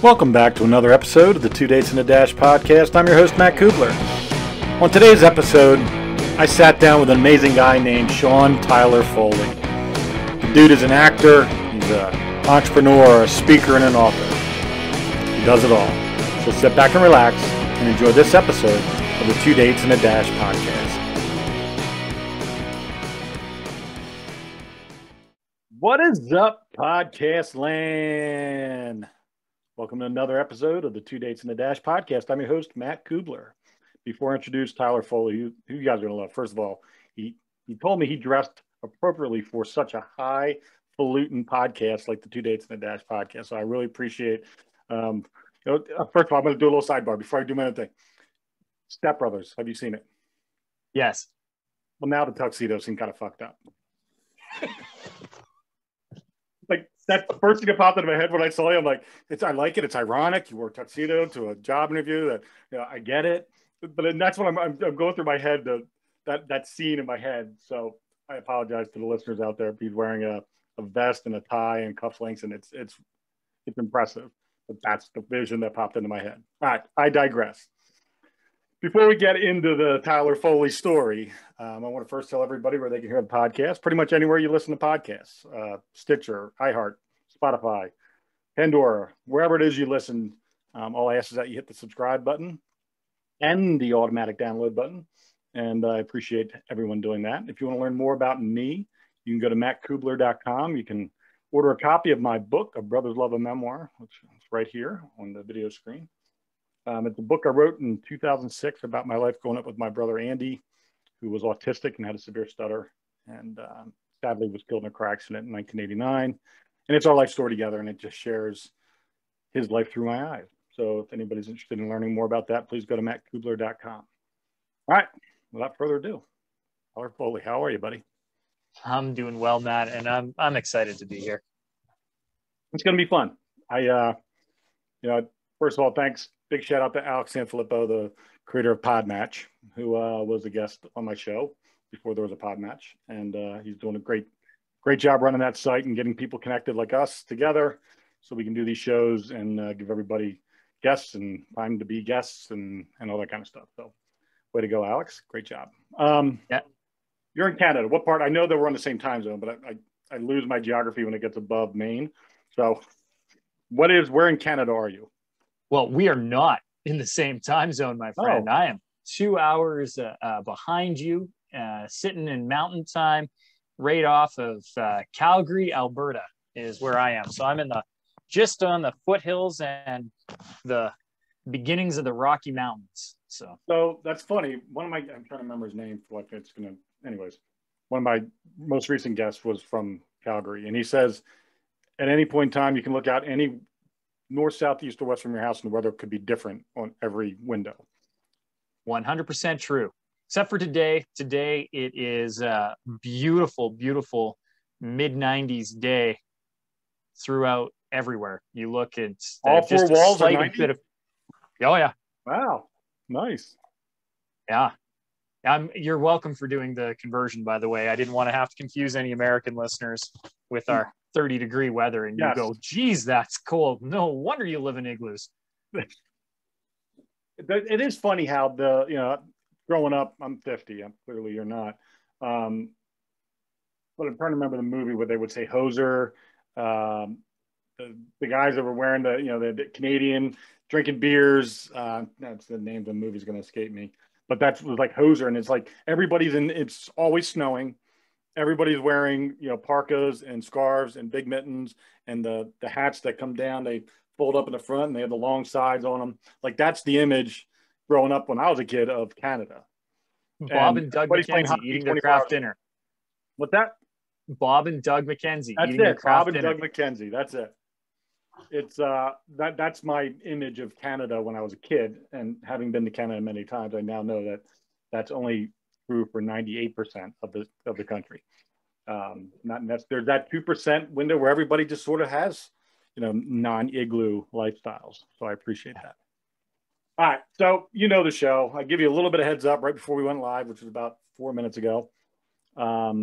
Welcome back to another episode of the 2 Dates in a Dash podcast. I'm your host, Matt Cubbler. On today's episode, I sat down with an amazing guy named Tyler Foley. The dude is an actor, he's an entrepreneur, a speaker, and an author. He does it all. So sit back and relax and enjoy this episode of the 2 Dates in a Dash podcast. What is up, podcast land? Welcome to another episode of the 2 Dates in a Dash podcast. I'm your host, Matt Cubbler. Before I introduce Tyler Foley, who you guys are going to love, first of all, he told me he dressed appropriately for such a highfalutin podcast like the 2 Dates in a Dash podcast. So I really appreciate first of all, I'm going to do a little sidebar before I do my other thing. Step Brothers, have you seen it? Yes. Well, now the tuxedo seem kind of fucked up. Like, that's the first thing that popped into my head when I saw you. I'm like, I like it. It's ironic. You wore a tuxedo to a job interview. I get it. But that's what I'm going through my head, that scene in my head. So I apologize to the listeners out there. He's wearing a vest and a tie and cufflinks, and it's impressive. But that's the vision that popped into my head. All right, I digress. Before we get into the Tyler Foley story, I want to first tell everybody where they can hear the podcast. Pretty much anywhere you listen to podcasts, Stitcher, iHeart, Spotify, Pandora, wherever it is you listen. All I ask is that you hit the subscribe button and the automatic download button. And I appreciate everyone doing that. If you want to learn more about me, you can go to mattcubbler.com. You can order a copy of my book, A Brother's Love, a Memoir, which is right here on the video screen. It's a book I wrote in 2006 about my life growing up with my brother, Andy, who was autistic and had a severe stutter, and sadly was killed in a car accident in 1989. And it's our life story together, and it just shares his life through my eyes. So if anybody's interested in learning more about that, please go to mattcubbler.com. All right, without further ado, Tyler Foley, how are you, buddy? I'm doing well, Matt, and I'm excited to be here. It's going to be fun. First of all, thanks. Big shout out to Alex Sanfilippo, the creator of Podmatch, who was a guest on my show before there was a Podmatch. And he's doing a great job running that site and getting people connected like us together so we can do these shows and give everybody guests and time to be guests and all that kind of stuff. So way to go, Alex. Great job. Yeah. You're in Canada. What part? I know that we're on the same time zone, but I lose my geography when it gets above Maine. So where in Canada are you? Well, we are not in the same time zone, my friend. Oh. I am 2 hours behind you, sitting in mountain time, right off of Calgary, Alberta is where I am. So I'm just on the foothills and the beginnings of the Rocky Mountains. So that's funny. I'm trying to remember his name for like it's gonna. Anyways, one of my most recent guests was from Calgary, and he says at any point in time you can look out any north, south, east, or west from your house, and the weather could be different on every window. 100% true. Except for today. Today it is a beautiful, beautiful mid-90s day throughout everywhere. You look at all four just walls a are slight 90? bit of. Oh yeah. Wow, nice. Yeah. You're welcome for doing the conversion, by the way. I didn't want to have to confuse any American listeners with our 30-degree weather, and you go, geez, that's cold. No wonder you live in igloos. It is funny how growing up, I'm 50. Clearly you're not. But I'm trying to remember the movie where they would say hoser. The guys that were wearing the Canadian drinking beers. That's the name of the movie's going to escape me. But that was like hoser, and it's like it's always snowing. Everybody's wearing, parkas and scarves and big mittens and the hats that come down. They fold up in the front and they have the long sides on them. Like that's the image growing up when I was a kid of Canada. Bob and Doug McKenzie eating their craft dinner. What's that? Bob and Doug McKenzie eating their craft dinner. Bob and Doug McKenzie. That's it. It's that's my image of Canada when I was a kid, and having been to Canada many times, I now know that that's only true for 98% of the country. There's that 2% window where everybody just sort of has, non-igloo lifestyles. So I appreciate that. All right. So the show. I give you a little bit of heads up right before we went live, which was about 4 minutes ago. I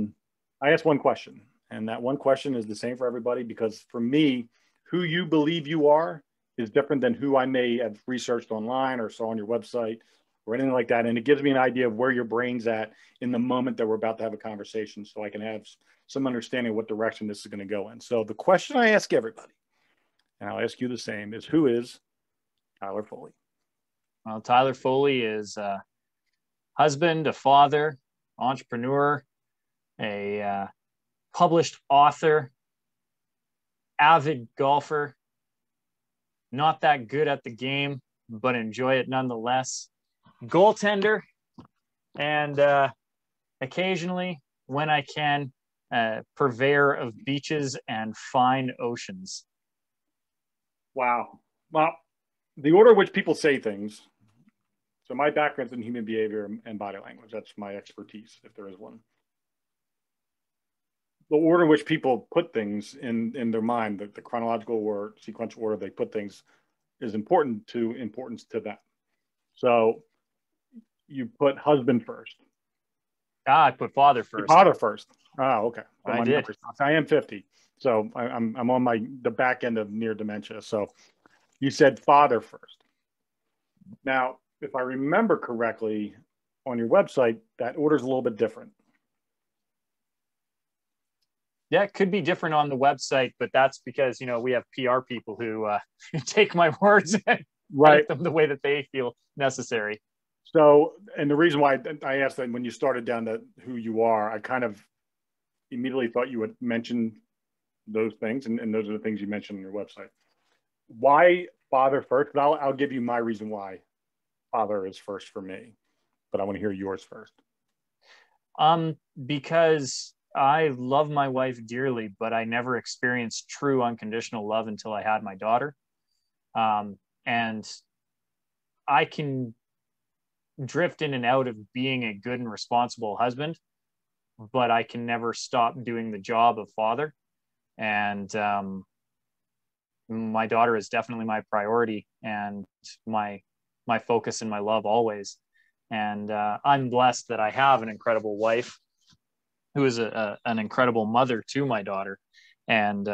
asked one question, and that one question is the same for everybody, because for me, who you believe you are is different than who I may have researched online or saw on your website or anything like that. And it gives me an idea of where your brain's at in the moment that we're about to have a conversation, so I can have some understanding of what direction this is going to go in. So the question I ask everybody, and I'll ask you the same, is who is Tyler Foley? Well, Tyler Foley is a husband, a father, entrepreneur, a published author, avid golfer, not that good at the game, but enjoy it nonetheless, goaltender, and occasionally, when I can, purveyor of beaches and fine oceans. Wow. Well, the order in which people say things. So my background's in human behavior and body language. That's my expertise, if there is one. The order in which people put things in their mind, the chronological or sequential order they put things, is importance to them. So you put husband first. I put father first. Father first. Oh, okay. So I did. I am 50, so I'm on the back end of near dementia. So you said father first. Now, if I remember correctly, on your website, that order is a little bit different. Yeah, it could be different on the website, but that's because, we have PR people who take my words and write them the way that they feel necessary. So, and the reason why I asked that, when you started down to who you are, I kind of immediately thought you would mention those things, and those are the things you mentioned on your website. Why father first? But I'll give you my reason why father is first for me, but I want to hear yours first. Because I love my wife dearly, but I never experienced true unconditional love until I had my daughter. And I can drift in and out of being a good and responsible husband, but I can never stop doing the job of father. And my daughter is definitely my priority and my focus and my love always. And I'm blessed that I have an incredible wife who is an incredible mother to my daughter and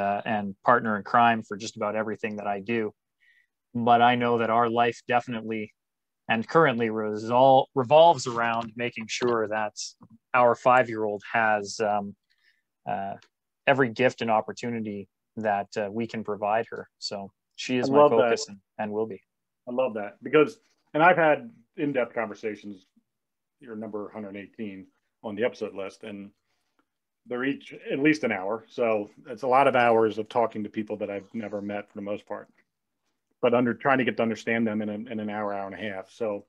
partner in crime for just about everything that I do. But I know that our life definitely and currently revolves around making sure that our 5-year-old has every gift and opportunity that we can provide her. So she is my focus and will be. I love that, because, and I've had in-depth conversations, your number 118 on the episode list, and they're each at least an hour. So it's a lot of hours of talking to people that I've never met for the most part, but trying to get to understand them in an hour and a half. So,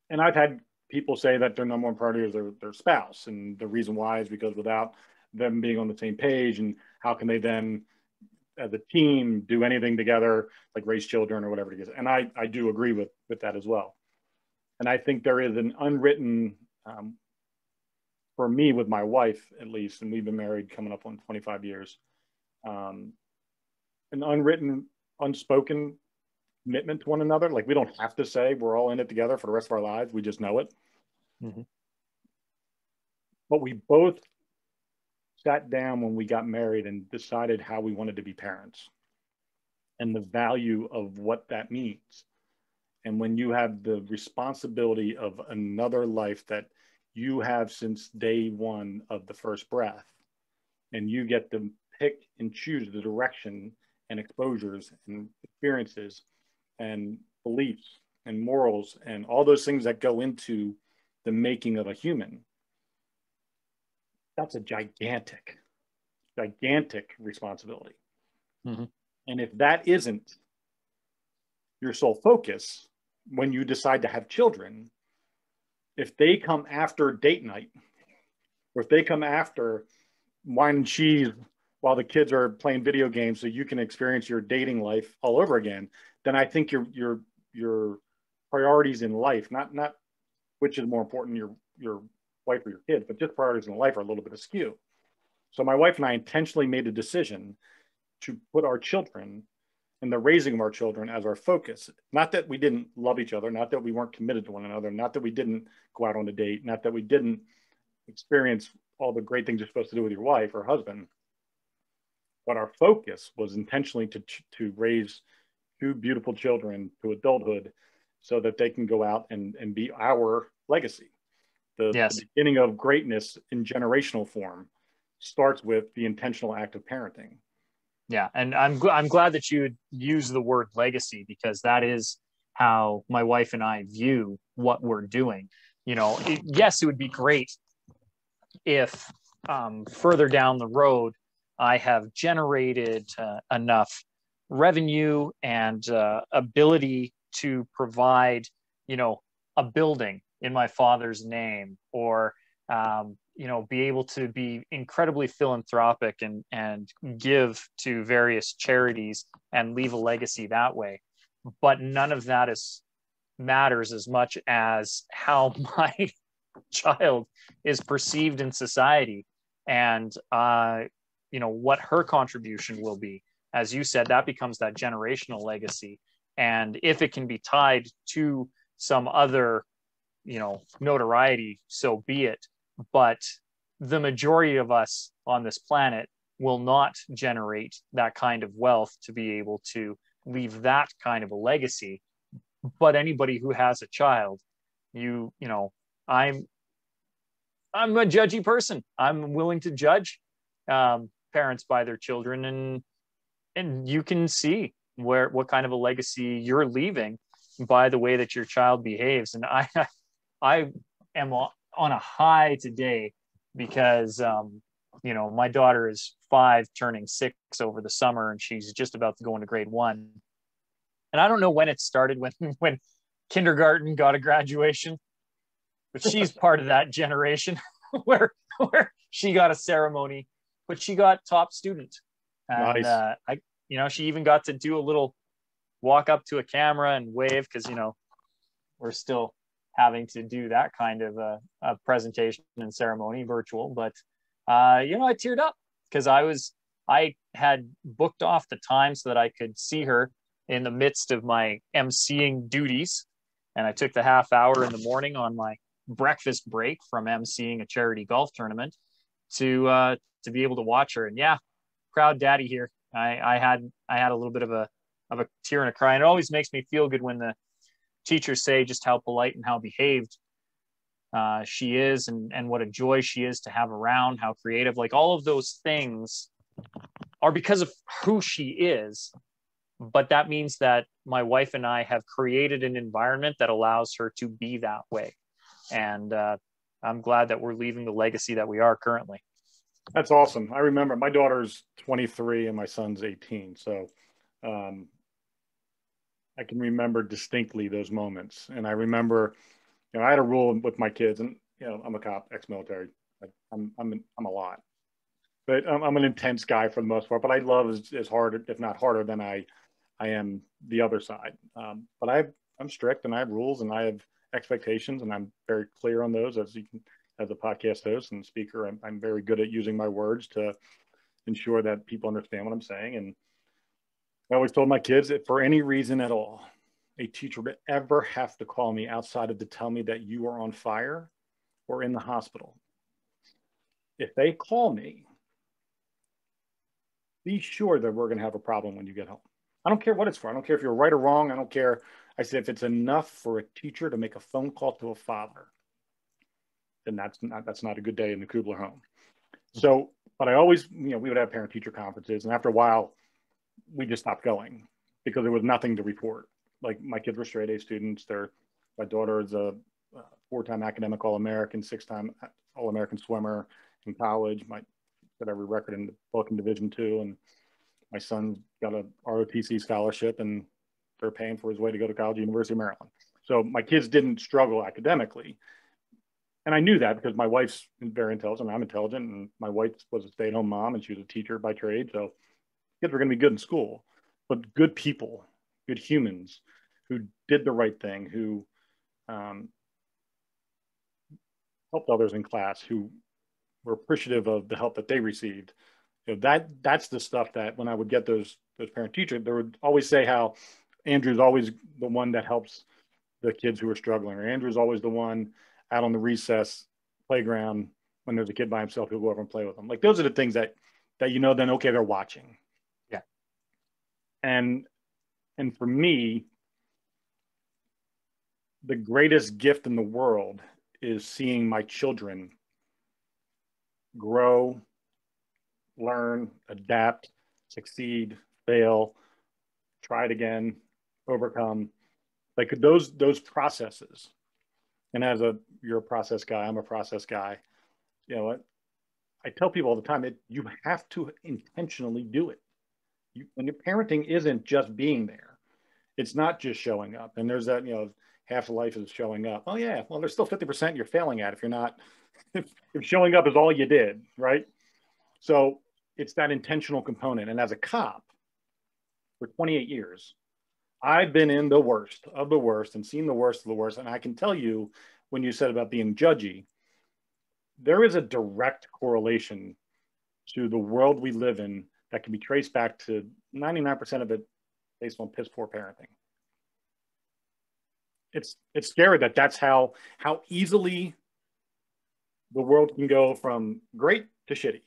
and I've had people say that their number one priority is their spouse. And the reason why is because without them being on the same page, and how can they then, as a team, do anything together, like raise children or whatever it is. And I do agree with that as well. And I think there is an unwritten, for me with my wife at least, and we've been married coming up on 25 years, an unwritten, unspoken commitment to one another. Like, we don't have to say we're all in it together for the rest of our lives. We just know it. Mm-hmm. But we both sat down when we got married and decided how we wanted to be parents and the value of what that means. And when you have the responsibility of another life that you have since day one of the first breath, and you get to pick and choose the direction and exposures and experiences and beliefs and morals and all those things that go into the making of a human, that's a gigantic responsibility. Mm-hmm. And if that isn't your sole focus when you decide to have children, if they come after date night, or if they come after wine and cheese while the kids are playing video games so you can experience your dating life all over again, then I think your priorities in life, not which is more important, your wife or your kids, but just priorities in life are a little bit askew. So my wife and I intentionally made a decision to put our children and the raising of our children as our focus. Not that we didn't love each other, not that we weren't committed to one another, not that we didn't go out on a date, not that we didn't experience all the great things you're supposed to do with your wife or husband, but our focus was intentionally to raise two beautiful children to adulthood so that they can go out and be our legacy. The Yes. beginning of greatness in generational form starts with the intentional act of parenting. Yeah, and I'm glad that you use the word legacy, because that is how my wife and I view what we're doing. Yes, it would be great if further down the road I have generated enough revenue and ability to provide, a building in my father's name, or be able to be incredibly philanthropic and give to various charities and leave a legacy that way. But none of that matters as much as how my child is perceived in society, and what her contribution will be. As you said, that becomes that generational legacy. And if it can be tied to some other notoriety, so be it. But the majority of us on this planet will not generate that kind of wealth to be able to leave that kind of a legacy. But anybody who has a child, I'm a judgy person. I'm willing to judge parents by their children, and you can see what kind of a legacy you're leaving by the way that your child behaves. And I am on a high today because my daughter is 5 turning 6 over the summer, and she's just about to go into grade 1. And I don't know when it started, when kindergarten got a graduation, but she's part of that generation where she got a ceremony, but she got top student. And Nice. She even got to do a little walk up to a camera and wave, because we're still having to do that kind of a presentation and ceremony virtual. But I teared up because I had booked off the time so that I could see her in the midst of my emceeing duties, and I took the half hour in the morning on my breakfast break from emceeing a charity golf tournament to be able to watch her. And yeah, proud daddy here. I had a little bit of a tear and a cry, and it always makes me feel good when the teachers say just how polite and how behaved she is, and what a joy she is to have around, how creative. Like, all of those things are because of who she is. But that means that my wife and I have created an environment that allows her to be that way. And I'm glad that we're leaving the legacy that we are currently. That's awesome. I remember my daughter's 23 and my son's 18. So I can remember distinctly those moments. And I remember, I had a rule with my kids, and, I'm a cop, ex-military. I'm a lot, but I'm an intense guy for the most part, but I love as hard, if not harder, than I am the other side. But I'm strict, and I have rules, and I have expectations, and I'm very clear on those. As a podcast host and speaker, I'm very good at using my words to ensure that people understand what I'm saying. And I always told my kids that for any reason at all, a teacher would ever have to call me outside of to tell me that you are on fire or in the hospital, if they call me, be sure that we're going to have a problem when you get home. I don't care what it's for. I don't care if you're right or wrong. I don't care. I said, if it's enough for a teacher to make a phone call to a father, then that's not a good day in the Cubbler home. So, but I always, we would have parent-teacher conferences, and after a while, we just stopped going because there was nothing to report. Like, my kids were straight A students. My daughter is a 4-time academic All-American, 6-time All-American swimmer in college. Got every record in the book in Division II, and my son got a ROTC scholarship, and they're paying for his way to go to college, University of Maryland. So my kids didn't struggle academically. And I knew that because my wife's very intelligent. I'm intelligent, and my wife was a stay-at-home mom, and she was a teacher by trade. So kids were going to be good in school, but good people, good humans who did the right thing, who helped others in class, who were appreciative of the help that they received. That's the stuff that when I would get those parent teachers, they would always say how Andrew's always the one that helps the kids who are struggling, or Andrew's always the one out on the recess playground when there's a kid by himself, he'll go over and play with them. Like, those are the things that then, okay, they're watching. Yeah. And And for me, the greatest gift in the world is seeing my children grow, learn, adapt, succeed, fail, try it again, overcome. Like those processes. And as you're a process guy, I'm a process guy. You know what? I tell people all the time, you have to intentionally do it. And your parenting isn't just being there. It's not just showing up. And there's that, half of life is showing up. Oh yeah, well, there's still 50% you're failing at if you're not, if showing up is all you did, right? So it's that intentional component. And as a cop for 28 years, I've been in the worst of the worst and seen the worst of the worst. And I can tell you, when you said about being judgy, there is a direct correlation to the world we live in that can be traced back to 99% of it based on piss poor parenting. It's scary that's how easily the world can go from great to shitty.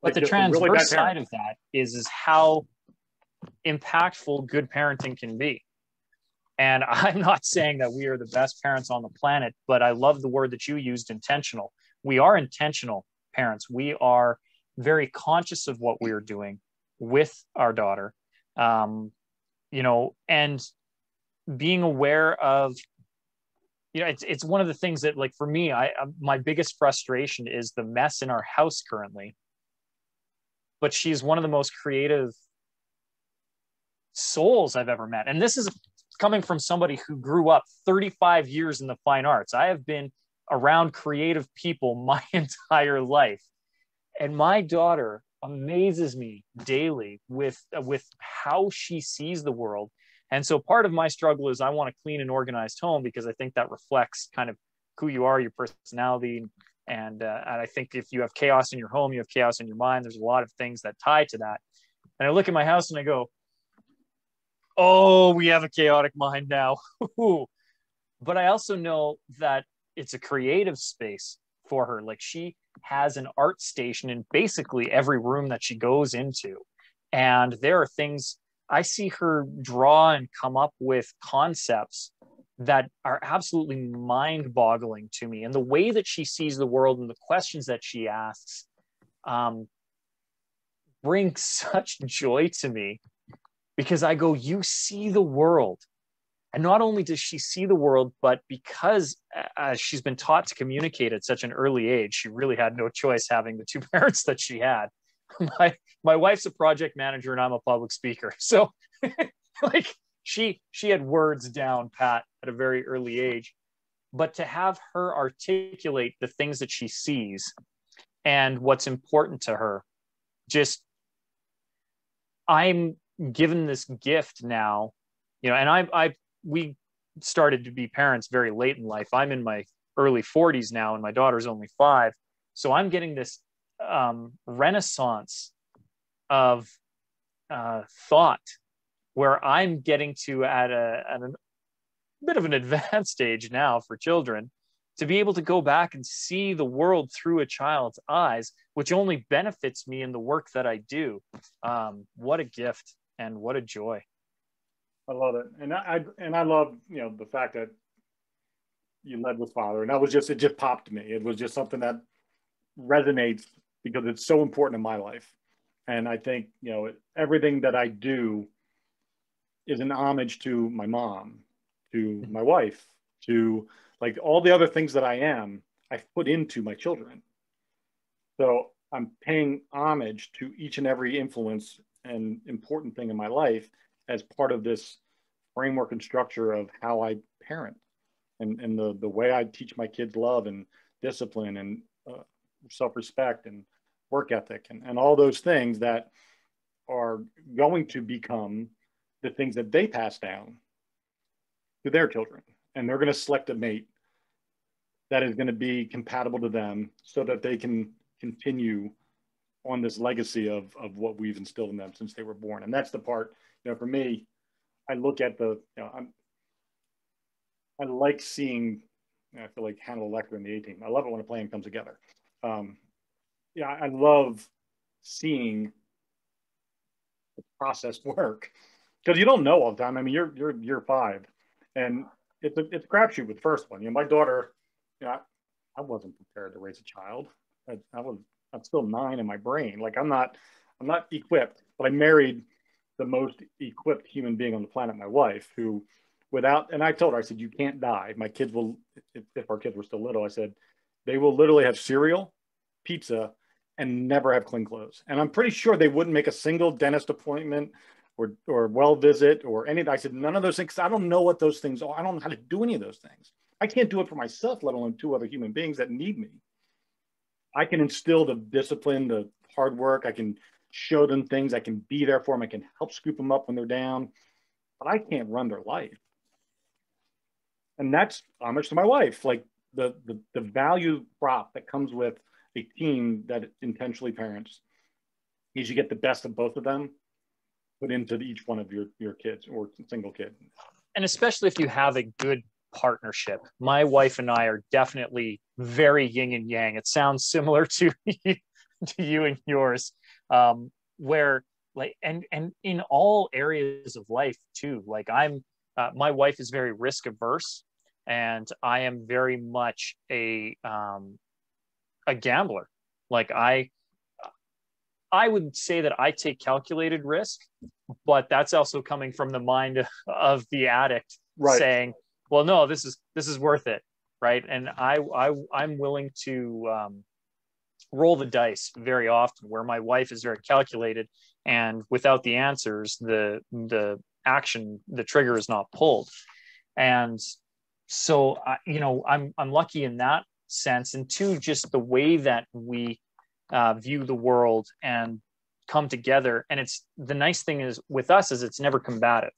But the transverse really side of that is how impactful good parenting can be. And I'm not saying that we are the best parents on the planet, but I love the word that you used, intentional. We are intentional parents. We are very conscious of what we are doing with our daughter, and being aware of, it's one of the things that, like, for me, my biggest frustration is the mess in our house currently. But she's one of the most creative souls I've ever met. And this is coming from somebody who grew up 35 years in the fine arts. I have been around creative people my entire life. And my daughter amazes me daily with how she sees the world. And so part of my struggle is I want a clean and organized home, because I think that reflects kind of who you are, your personality. And I think if you have chaos in your home, you have chaos in your mind. There's a lot of things that tie to that. And I look at my house and I go, oh, we have a chaotic mind now. But I also know that it's a creative space for her. Like, she has an art station in basically every room that she goes into. And there are things I see her draw and come up with concepts that are absolutely mind-boggling to me. And the way that she sees the world and the questions that she asks bring such joy to me, because I go, you see the world. And not only does she see the world, but because she's been taught to communicate at such an early age, she really had no choice having the two parents that she had. My wife's a project manager and I'm a public speaker. So like, she had words down pat at a very early age. But to have her articulate the things that she sees and what's important to her, I'm given this gift now, and we started to be parents very late in life. I'm in my early 40s now, and my daughter's only 5. So I'm getting this renaissance of thought, where I'm getting to, at a bit of an advanced age now for children, to be able to go back and see the world through a child's eyes, which only benefits me in the work that I do. What a gift and what a joy. I love it. And I love, the fact that you led with father. And it just popped to me. It was just something that resonates because it's so important in my life. And I think, everything that I do is an homage to my mom, to my wife, to like all the other things that I've put into my children. So I'm paying homage to each and every influence and important thing in my life as part of this framework and structure of how I parent, and the way I teach my kids love and discipline and self-respect and work ethic and all those things that are going to become the things that they pass down to their children. And they're going to select a mate that is going to be compatible to them so that they can continue on this legacy of what we've instilled in them since they were born. And that's the part, for me, I look at I like seeing, I feel like Hannibal Lecter in the A-Team. I love it when a plan comes together. I love seeing the process work, because you don't know all the time. I mean, you're 5, and it's a crapshoot with the first one. My daughter, I wasn't prepared to raise a child. I'm still 9 in my brain. Like I'm not equipped, but I married the most equipped human being on the planet, my wife, who and I told her, I said, you can't die. My kids will, if our kids were still little, I said, they will literally have cereal, pizza, and never have clean clothes. And I'm pretty sure they wouldn't make a single dentist appointment or well visit or any. I said, none of those things. I don't know what those things are. I don't know how to do any of those things. I can't do it for myself, let alone 2 other human beings that need me. I can instill the discipline, the hard work. I can show them things. I can be there for them. I can help scoop them up when they're down, but I can't run their life. And that's homage to my wife. Like the value prop that comes with a team that intentionally parents is you get the best of both of them put into each one of your kids or single kid. And especially if you have a good partnership. My wife and I are definitely very yin and yang. It sounds similar to you and yours, where like, and in all areas of life too. Like my wife is very risk averse, and I am very much a gambler. Like I would say that I take calculated risk, but that's also coming from the mind of the addict, right, saying, well, no, this is worth it. Right. And I'm willing to roll the dice very often, where my wife is very calculated, and without the answers, the action, the trigger is not pulled. And so, I'm lucky in that sense. And 2, just the way that we view the world and come together. And it's the nice thing is with us is it's never combative.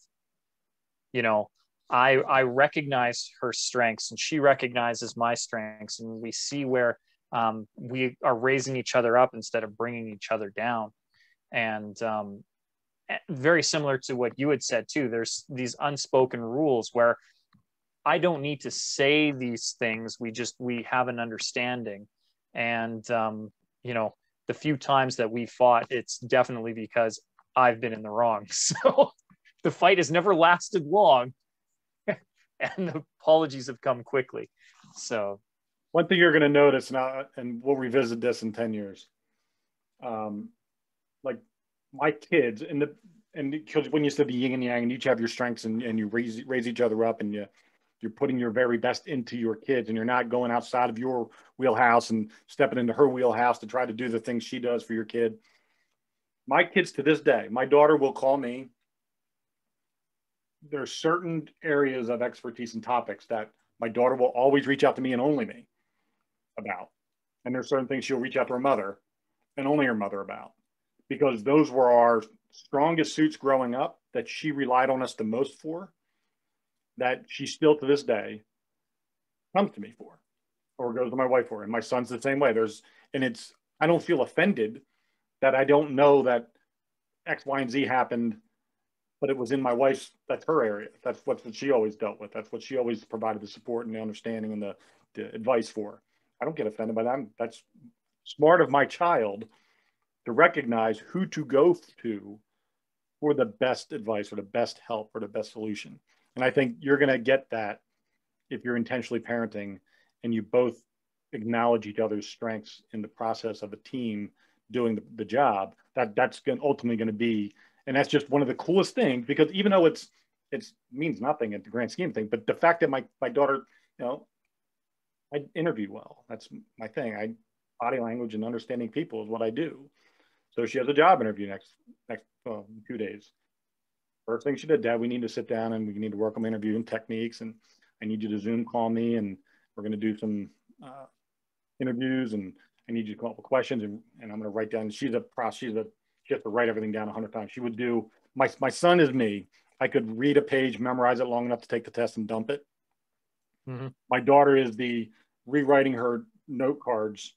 I recognize her strengths and she recognizes my strengths, and we see where we are raising each other up instead of bringing each other down. And very similar to what you had said too, there's these unspoken rules where I don't need to say these things. We have an understanding. And, the few times that we fought, it's definitely because I've been in the wrong. So the fight has never lasted long and the apologies have come quickly. So one thing you're going to notice now, and we'll revisit this in 10 years. Like my kids and because when you said the yin and yang and each have your strengths and you raise each other up, and you're putting your very best into your kids, and you're not going outside of your wheelhouse and stepping into her wheelhouse to try to do the things she does for your kid. My kids to this day, my daughter will call me. There's certain areas of expertise and topics that my daughter will always reach out to me and only me about. And there's certain things she'll reach out to her mother and only her mother about, because those were our strongest suits growing up that she relied on us the most for, that she still to this day comes to me for, or goes to my wife for. And my son's the same way. I don't feel offended that I don't know that X, Y, and Z happened, but it was in my wife's, that's her area. That's what she always dealt with. That's what she always provided the support and the understanding and the advice for. I don't get offended by that. That's smart of my child to recognize who to go to for the best advice or the best help or the best solution. And I think you're going to get that if you're intentionally parenting and you both acknowledge each other's strengths in the process of a team doing the job. That's ultimately going to be, and that's just one of the coolest things, because even though it means nothing at the grand scheme of things, but the fact that my daughter, I interview well. That's my thing. Body language and understanding people is what I do. So she has a job interview next 2 days. First thing she did, Dad, we need to sit down and we need to work on interviewing techniques, and I need you to Zoom call me, and we're going to do some interviews, and I need you to come up with questions, and I'm going to write down. She has to write everything down 100 times. She would do, my son is me. I could read a page, memorize it long enough to take the test and dump it. Mm-hmm. My daughter is the rewriting her note cards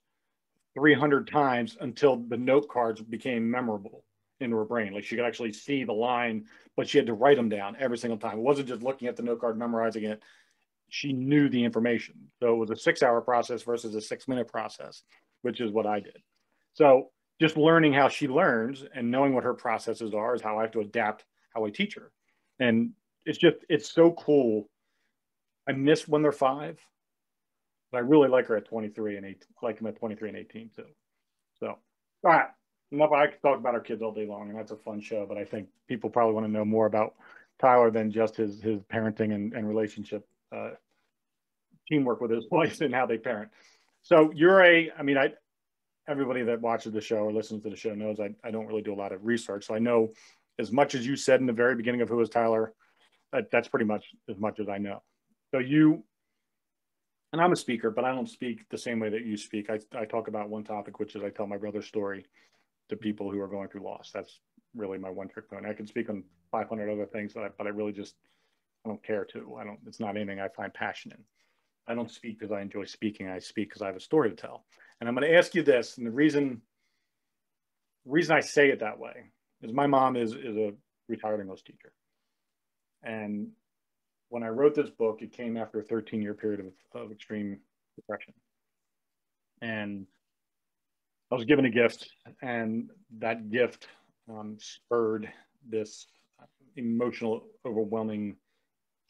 300 times until the note cards became memorable into her brain. Like she could actually see the line, but she had to write them down every single time. It wasn't just looking at the note card, memorizing it. She knew the information. So it was a 6-hour process versus a 6-minute process, which is what I did. So just learning how she learns and knowing what her processes are is how I have to adapt how I teach her. And it's so cool. I miss when they're 5, but I really like her at 23 and 18, like them at 23 and 18 too. So, all right. Enough. I could talk about our kids all day long, and that's a fun show. But I think people probably want to know more about Tyler than just his parenting and relationship teamwork with his wife and how they parent. So everybody that watches the show or listens to the show knows I don't really do a lot of research. So I know as much as you said in the very beginning of who is Tyler, that's pretty much as much as I know. So and I'm a speaker, but I don't speak the same way that you speak. I talk about one topic, which is I tell my brother's story to people who are going through loss. That's really my one trick pony. I can speak on 500 other things, but I really just, I don't care to. It's not anything I find passion in. I don't speak because I enjoy speaking. I speak because I have a story to tell. And I'm going to ask you this, and the reason I say it that way is my mom is a retired English teacher. And when I wrote this book, it came after a 13-year period of extreme depression. And I was given a gift, and that gift spurred this emotional, overwhelming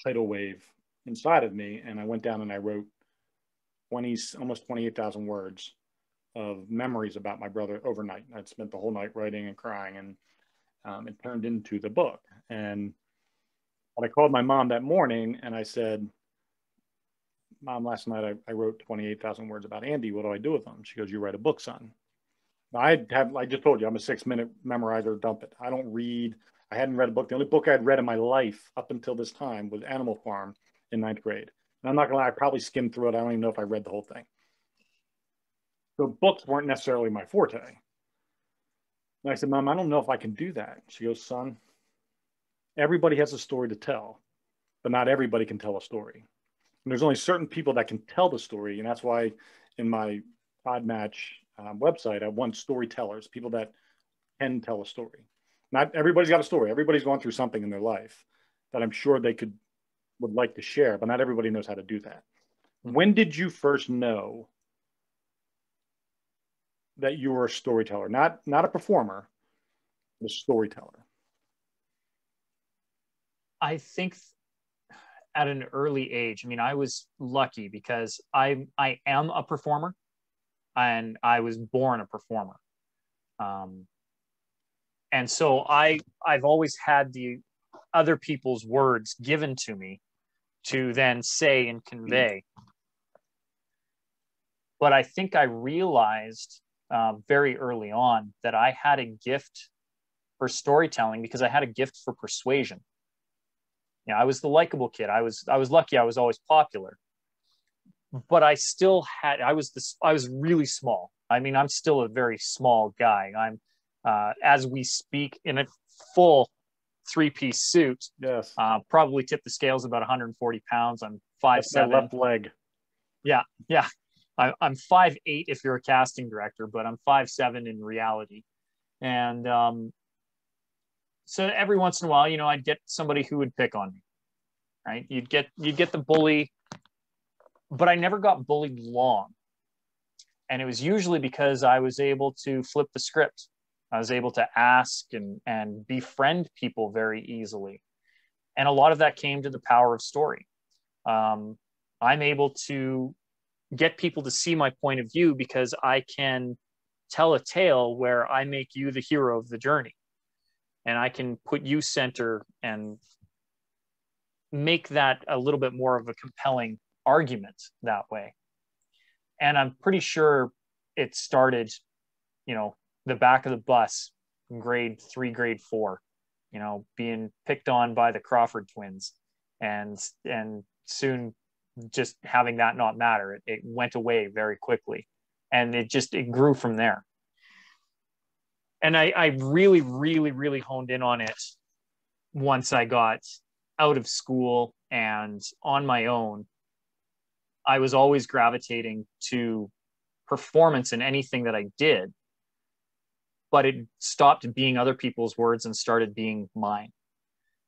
tidal wave inside of me. And I went down and I wrote almost 28,000 words of memories about my brother overnight. I'd spent the whole night writing and crying, and it turned into the book. And I called my mom that morning and I said, Mom, last night I wrote 28,000 words about Andy. What do I do with them? She goes, you write a book, son. I just told you, I'm a 6-minute memorizer, dump it. I don't read. I hadn't read a book. The only book I'd read in my life up until this time was Animal Farm in 9th grade. And I'm not gonna lie, I probably skimmed through it. I don't even know if I read the whole thing. So books weren't necessarily my forte. And I said, Mom, I don't know if I can do that. She goes, son, everybody has a story to tell, but not everybody can tell a story. And there's only certain people that can tell the story. And that's why in my Podmatch website, I want storytellers, people that can tell a story. Not everybody's got a story. Everybody's gone through something in their life that I'm sure they would like to share, but not everybody knows how to do that. When did you first know that you were a storyteller? Not a performer, but a storyteller. I think at an early age. I mean, I was lucky because I am a performer, and I was born a performer. And so I've always had the other people's words given to me to then say and convey. But I think I realized very early on that I had a gift for storytelling because I had a gift for persuasion. You know, I was the likable kid. I was lucky. I was always popular, but I still had. I was really small. I mean, I'm still a very small guy. I'm as we speak in a full 3-piece suit. Yes. Probably tip the scales about 140 pounds. I'm 5'7". Left leg. Yeah. I'm 5'8" if you're a casting director, but I'm 5'7" in reality. And so every once in a while, you know, I'd get somebody who would pick on me, right? You'd get the bully, but I never got bullied long. And it was usually because I was able to flip the script. I was able to ask and befriend people very easily. And a lot of that came to the power of story. I'm able to get people to see my point of view because I can tell a tale where I make you the hero of the journey. And I can put you center and make that a little bit more of a compelling argument that way. And I'm pretty sure it started, you know, the back of the bus in grade 3, grade 4, you know, being picked on by the Crawford twins and soon just having that not matter. It went away very quickly and it grew from there. And I really, really, really honed in on it once I got out of school and on my own. I was always gravitating to performance in anything that I did, but it stopped being other people's words and started being mine.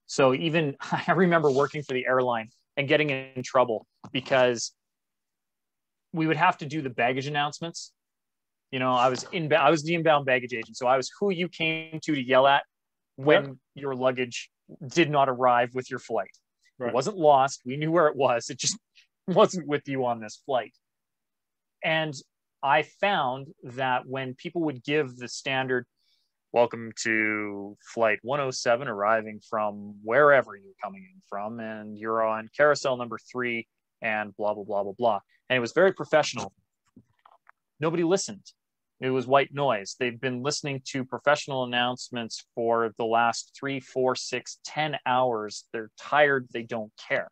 So even I remember working for the airline and getting in trouble because we would have to do the baggage announcements. I was I was the inbound baggage agent. So I was who you came to yell at when your luggage did not arrive with your flight. Right. It wasn't lost. We knew where it was. It just wasn't with you on this flight. And I found that when people would give the standard, welcome to flight 107, arriving from wherever you're coming in from, and you're on carousel number 3 and blah, blah, blah, blah, blah. And it was very professional. Nobody listened. It was white noise. They've been listening to professional announcements for the last 3, 4, 6, 10 hours. They're tired. They don't care.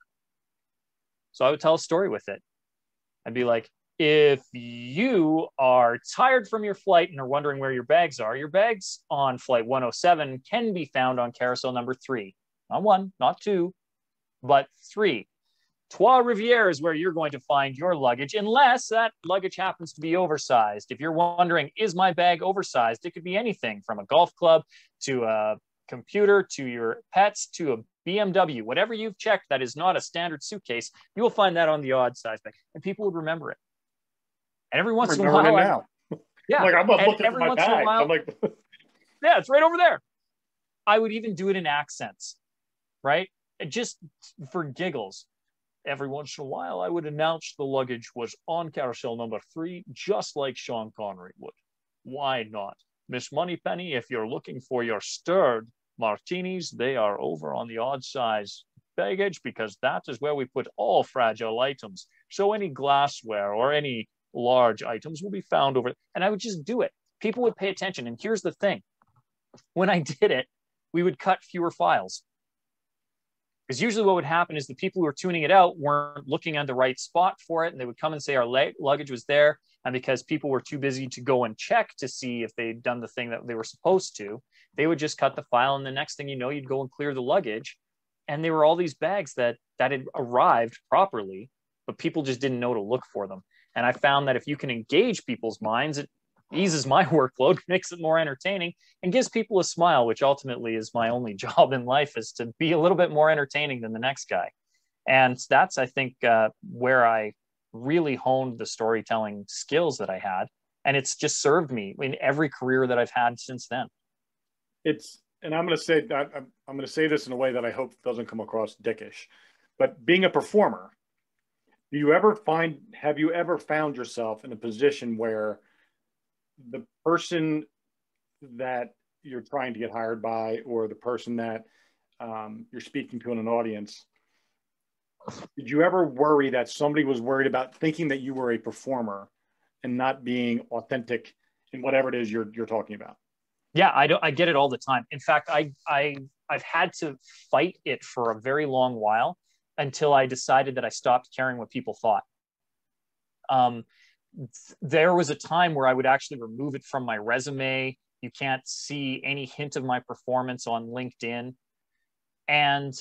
So I would tell a story with it. I'd be like, if you are tired from your flight and are wondering where your bags are, your bags on flight 107 can be found on carousel number 3. Not 1, not 2, but 3. Trois Rivières is where you're going to find your luggage, unless that luggage happens to be oversized. If you're wondering, is my bag oversized? It could be anything from a golf club to a computer to your pets to a BMW. Whatever you've checked that is not a standard suitcase, you will find that on the odd size bag, and people would remember it. And every once in a while, yeah, like I'm looking at my bag. I'm like, yeah, it's right over there. I would even do it in accents, right? Just for giggles. Every once in a while, I would announce the luggage was on carousel number 3, just like Sean Connery would. Why not? Miss Moneypenny, if you're looking for your stirred martinis, they are over on the odd size baggage, because that is where we put all fragile items. So any glassware or any large items will be found over. And I would just do it. People would pay attention. And here's the thing. When I did it, we would cut fewer files. Because usually what would happen is the people who were tuning it out weren't looking at the right spot for it. And they would come and say our luggage was there. And because people were too busy to go and check to see if they'd done the thing that they were supposed to, they would just cut the file. And the next thing you know, you'd go and clear the luggage. And there were all these bags that had arrived properly, but people just didn't know to look for them. And I found that if you can engage people's minds, it eases my workload, makes it more entertaining, and gives people a smile, which ultimately is my only job in life, is to be a little bit more entertaining than the next guy. And that's, I think, where I really honed the storytelling skills that I had. And it's just served me in every career that I've had since then. And I'm going to say that I'm going to say this in a way that I hope doesn't come across dickish, but being a performer, have you ever found yourself in a position where the person that you're trying to get hired by, or the person that you're speaking to in an audience, did you ever worry that somebody was worried about thinking that you were a performer and not being authentic in whatever it is you're talking about? Yeah, I get it all the time. In fact, I've had to fight it for a very long while until I decided that I stopped caring what people thought. There was a time where I would actually remove it from my resume. You can't see any hint of my performance on LinkedIn. And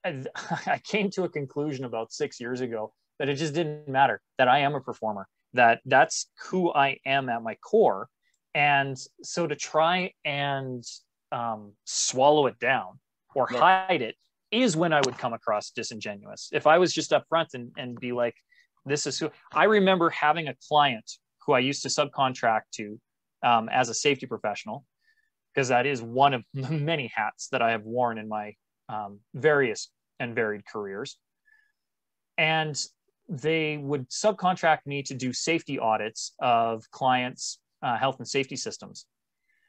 I came to a conclusion about 6 years ago that it just didn't matter, that I am a performer, that's who I am at my core. And so to try and swallow it down or hide it is when I would come across disingenuous. If I was just upfront and be like, this is who I remember having a client who I used to subcontract to as a safety professional, because that is one of the many hats that I have worn in my various and varied careers. And they would subcontract me to do safety audits of clients' health and safety systems.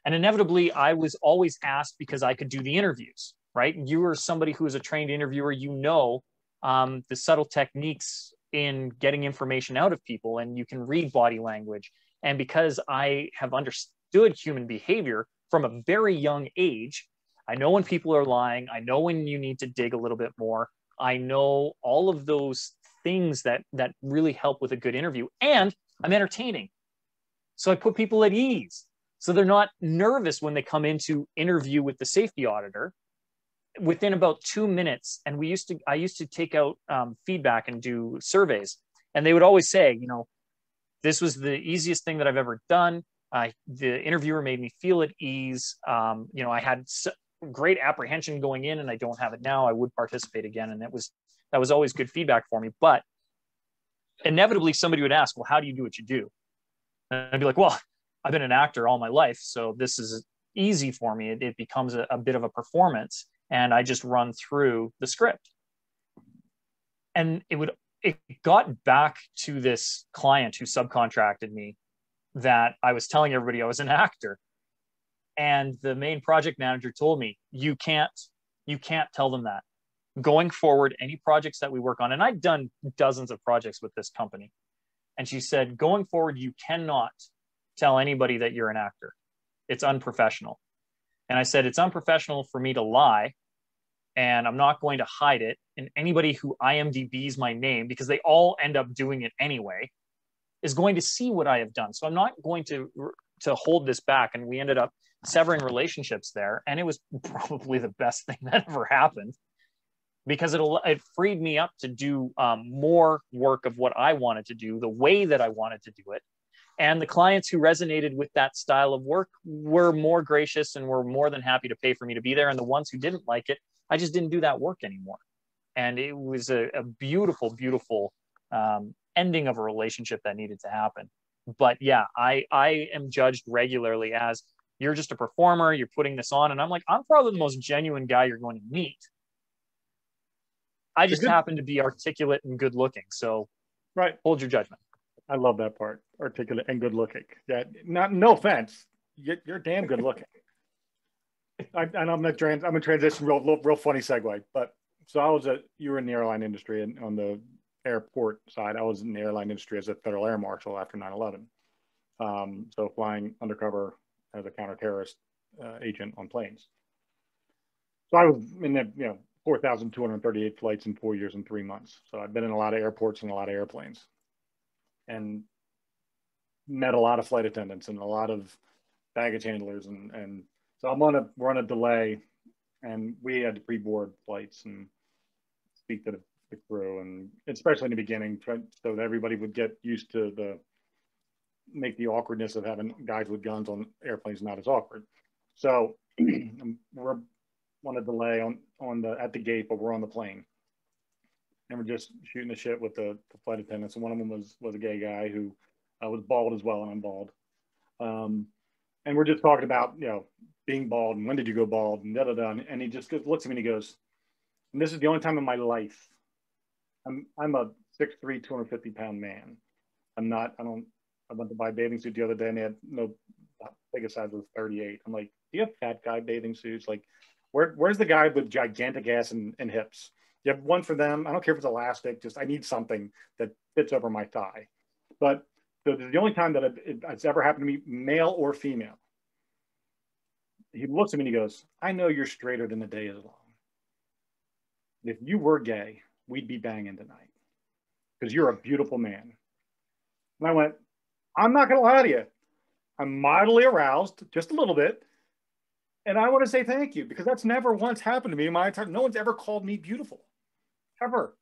And inevitably, I was always asked because I could do the interviews, right? You are somebody who is a trained interviewer, you know the subtle techniques in getting information out of people, and you can read body language. And because I have understood human behavior from a very young age, I know when people are lying. I know when you need to dig a little bit more. I know all of those things that really help with a good interview. And I'm entertaining. So I put people at ease. So they're not nervous when they come into interview with the safety auditor. Within about 2 minutes, and I used to take out feedback and do surveys, and they would always say, this was the easiest thing that I've ever done. The interviewer made me feel at ease. I had great apprehension going in, and I don't have it now. I would participate again, and that was always good feedback for me. But inevitably, somebody would ask, well, how do you do what you do? And I'd be like, well, I've been an actor all my life, so this is easy for me. It becomes a bit of a performance, and I just run through the script. And it got back to this client who subcontracted me that I was telling everybody I was an actor. And the main project manager told me, you can't tell them that. Going forward, any projects that we work on, and I've done dozens of projects with this company. And she said, going forward, you cannot tell anybody that you're an actor. It's unprofessional. And I said, it's unprofessional for me to lie, and I'm not going to hide it. And anybody who IMDb's my name, because they all end up doing it anyway, is going to see what I have done. So I'm not going to hold this back. And we ended up severing relationships there. And it was probably the best thing that ever happened, because it freed me up to do more work of what I wanted to do, the way that I wanted to do it. And the clients who resonated with that style of work were more gracious and were more than happy to pay for me to be there. And the ones who didn't like it, I just didn't do that work anymore. And it was a beautiful, beautiful ending of a relationship that needed to happen. But yeah, I am judged regularly as, you're just a performer, you're putting this on. And I'm like, I'm probably the most genuine guy you're going to meet. I just happen to be articulate and good looking. So right, hold your judgment. I love that part. Articulate and good looking. Yeah, no offense. You're damn good looking. I'm a transition, real funny segue. But so you were in the airline industry, and on the airport side, I was in the airline industry as a federal air marshal after 9/11. So flying undercover as a counter-terrorist agent on planes. So I was in the 4,238 flights in 4 years and 3 months. So I've been in a lot of airports and a lot of airplanes, and met a lot of flight attendants and a lot of baggage handlers. And so we're on a delay, and we had to pre-board flights and speak to the crew, and especially in the beginning, so that everybody would get used to make the awkwardness of having guys with guns on airplanes not as awkward. So we're on a delay at the gate, but we're on the plane, and we're just shooting the shit with the flight attendants. And one of them was a gay guy who was bald as well, and I'm bald. And we're just talking about being bald and when did you go bald and da da da. And he just looks at me and he goes, and this is the only time in my life I'm a 6'3", 250-pound man. I went to buy a bathing suit the other day, and they had biggest size was 38. I'm like, do you have fat guy bathing suits? Like, where's the guy with gigantic ass and hips? You have one for them. I don't care if it's elastic. Just I need something that fits over my thigh. But the only time that it's ever happened to me, male or female, he looks at me and he goes, I know you're straighter than the day is long. If you were gay, we'd be banging tonight because you're a beautiful man. And I went, I'm not going to lie to you. I'm mildly aroused, just a little bit. And I want to say thank you, because that's never once happened to me in my entire. No one's ever called me beautiful, ever.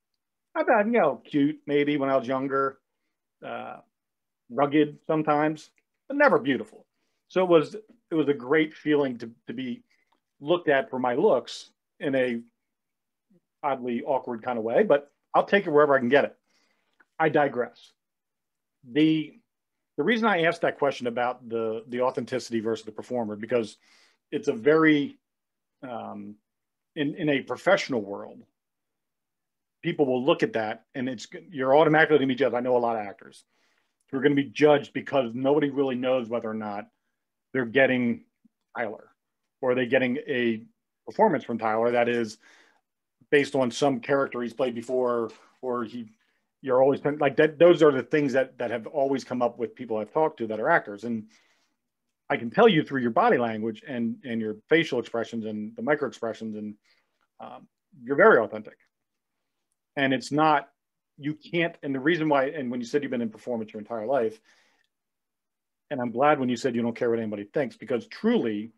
I've been, cute maybe when I was younger, rugged sometimes, but never beautiful. So it was a great feeling to be looked at for my looks in a oddly awkward kind of way, but I'll take it wherever I can get it. I digress. The reason I asked that question about the authenticity versus the performer, because it's a very in a professional world, people will look at that and you're automatically going to be judged. I know a lot of actors who are going to be judged because nobody really knows whether or not they're getting Tyler, or are they getting a performance from Tyler that is based on some character he's played before, or you're always like that. Those are the things that have always come up with people I've talked to that are actors. And I can tell you through your body language and your facial expressions and the micro expressions, and you're very authentic. And it's not, you can't, and the reason why, and when you said you've been in performance your entire life, and I'm glad when you said you don't care what anybody thinks, because truly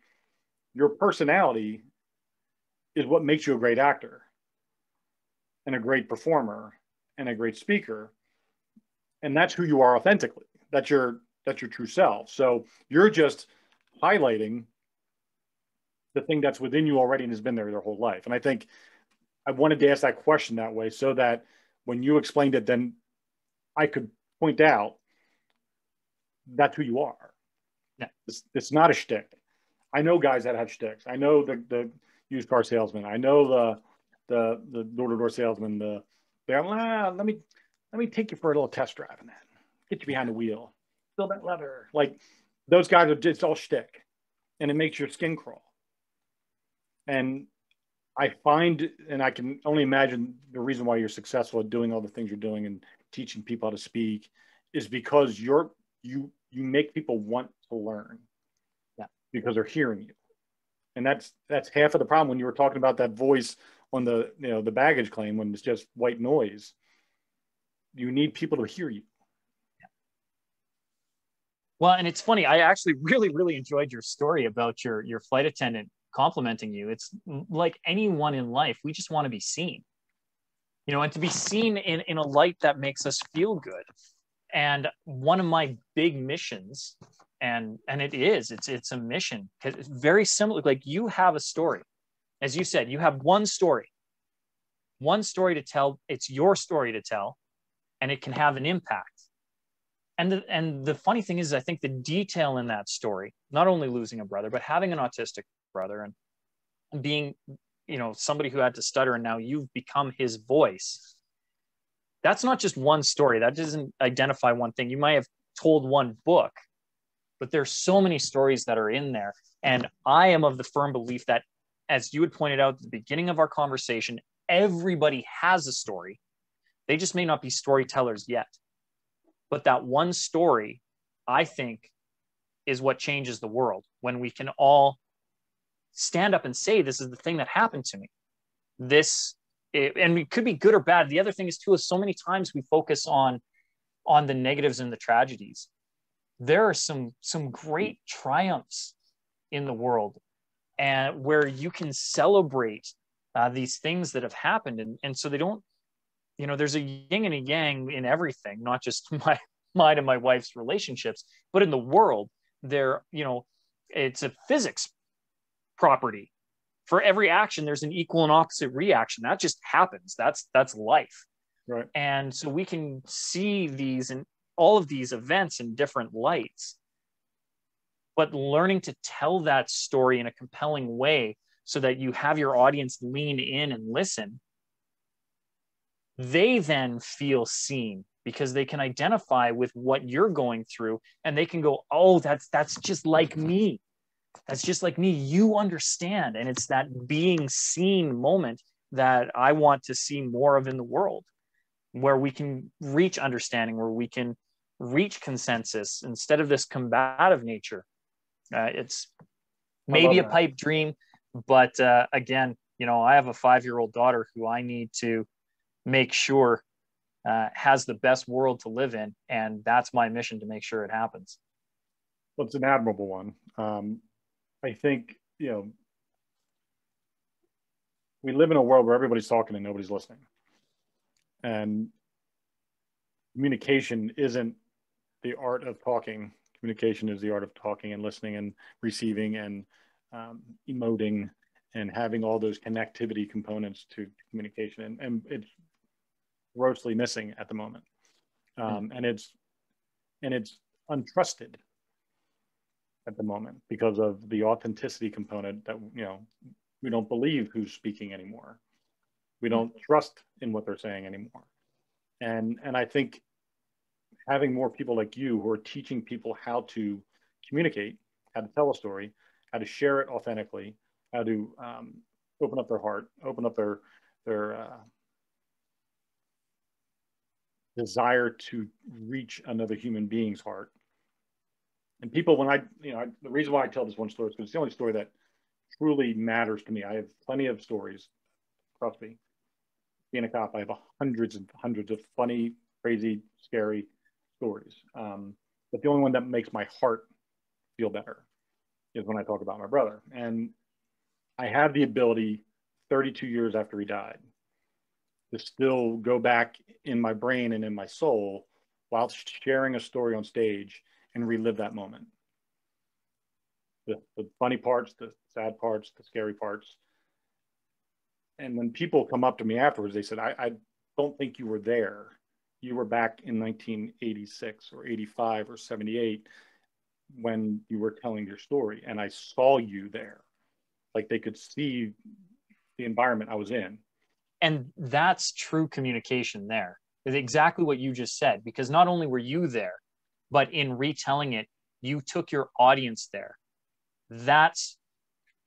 your personality is what makes you a great actor and a great performer and a great speaker. And that's who you are authentically. That's your true self. So you're just highlighting the thing that's within you already and has been there their whole life. And I think I wanted to ask that question that way, so that when you explained it, then I could point out that's who you are. Yeah. It's not a shtick. I know guys that have shticks. I know the used car salesman. I know the door-to-door salesman. Let me take you for a little test drive and then get you behind the wheel. Feel that leather. Like those guys are just all shtick, and it makes your skin crawl. And I find, and I can only imagine the reason why you're successful at doing all the things you're doing and teaching people how to speak is because you make people want to learn. Yeah. Because they're hearing you. And that's half of the problem when you were talking about that voice on the baggage claim when it's just white noise. You need people to hear you. Well, and it's funny. I actually really, really enjoyed your story about your flight attendant complimenting you. It's like anyone in life, we just want to be seen, and to be seen in a light that makes us feel good. And one of my big missions, and it's a mission, because it's very similar. Like you have a story, as you said, you have one story to tell. It's your story to tell, and it can have an impact. And the funny thing is, I think the detail in that story, not only losing a brother, but having an autistic brother and being, somebody who had to stutter, and now you've become his voice. That's not just one story. That doesn't identify one thing. You might have told one book, but there's so many stories that are in there. And I am of the firm belief that, as you had pointed out at the beginning of our conversation, everybody has a story. They just may not be storytellers yet. But that one story, I think, is what changes the world, when we can all stand up and say, this is the thing that happened to me. And it could be good or bad. The other thing is, too, is so many times we focus on the negatives and the tragedies. There are some great triumphs in the world, and where you can celebrate these things that have happened. And so they don't, there's a yin and a yang in everything, not just mine and my wife's relationships, but in the world there, it's a physics property. For every action, there's an equal and opposite reaction. That just happens. That's life. Right. And so we can see these and all of these events in different lights, but learning to tell that story in a compelling way so that you have your audience lean in and listen, they then feel seen because they can identify with what you're going through, and they can go, oh, that's just like me. That's just like me. You understand. And it's that being seen moment that I want to see more of in the world, where we can reach understanding, where we can reach consensus instead of this combative nature. It's maybe a pipe dream, but again, I have a 5-year-old daughter who I need to make sure has the best world to live in. And that's my mission, to make sure it happens. Well, it's an admirable one. I think, we live in a world where everybody's talking and nobody's listening. And communication isn't the art of talking. Communication is the art of talking and listening and receiving and emoting and having all those connectivity components to communication. And it's grossly missing at the moment. And it's untrusted at the moment because of the authenticity component that, we don't believe who's speaking anymore. We don't trust in what they're saying anymore. And I think having more people like you who are teaching people how to communicate, how to tell a story, how to share it authentically, how to open up their heart, open up their desire to reach another human being's heart. And people, the reason why I tell this one story is because it's the only story that truly matters to me. I have plenty of stories, trust me. Being a cop, I have hundreds and hundreds of funny, crazy, scary stories. But the only one that makes my heart feel better is when I talk about my brother. And I have the ability, 32 years after he died, to still go back in my brain and in my soul while sharing a story on stage and relive that moment. The funny parts, the sad parts, the scary parts. And when people come up to me afterwards, they said, I don't think you were there. you were back in 1986 or 85 or 78 when you were telling your story, and I saw you there. Like they could see the environment I was in. And that's true communication there. It's exactly what you just said, because not only were you there, but in retelling it, you took your audience there. That's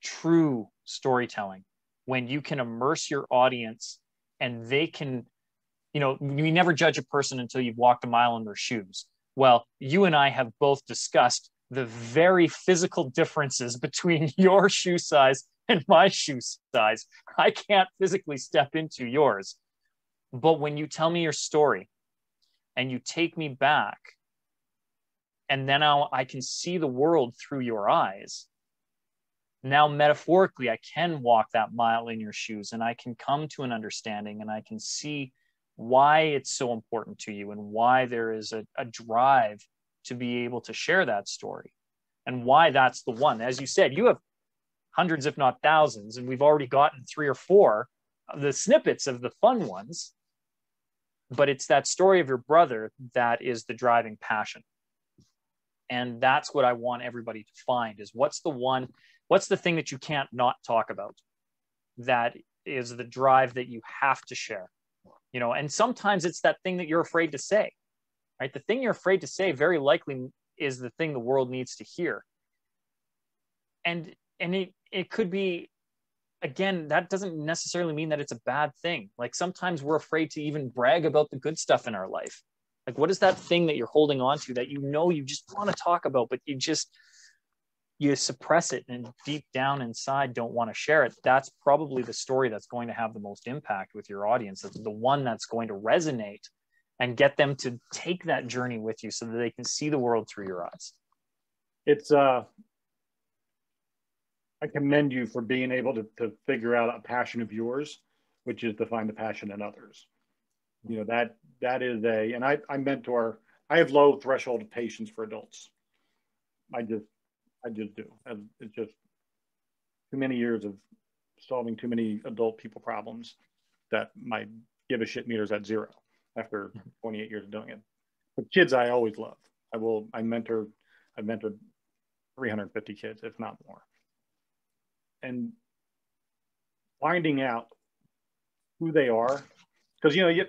true storytelling, when you can immerse your audience and they can, you know, you never judge a person until you've walked a mile in their shoes. Well, you and I have both discussed the very physical differences between your shoe size and my shoe size. I can't physically step into yours. But when you tell me your story and you take me back, and then I can see the world through your eyes. Now, metaphorically, I can walk that mile in your shoes, and I can come to an understanding, and I can see why it's so important to you, and why there is a drive to be able to share that story, and why that's the one. As you said, you have hundreds, if not thousands, and we've already gotten 3 or 4 of the snippets of the fun ones. But it's that story of your brother that is the driving passion. And that's what I want everybody to find, is what's the thing that you can't not talk about, that is the drive that you have to share, you know. And sometimes it's that thing that you're afraid to say, right? The thing you're afraid to say very likely is the thing the world needs to hear. And it could be, again, that doesn't necessarily mean that it's a bad thing. Like sometimes we're afraid to even brag about the good stuff in our life. Like, what is that thing that you're holding on to that you know you just want to talk about, but you suppress it and deep down inside don't want to share it? That's probably the story that's going to have the most impact with your audience. That's the one that's going to resonate and get them to take that journey with you so that they can see the world through your eyes. It's I commend you for being able to figure out a passion of yours, which is to find the passion in others. You know, that is and I mentor. I have low threshold of patience for adults. I just do. It's just too many years of solving too many adult people problems that my give a shit meter's at 0 after 28 years of doing it. But kids, I always love. I've mentored 350 kids, if not more. And finding out who they are, because, you know,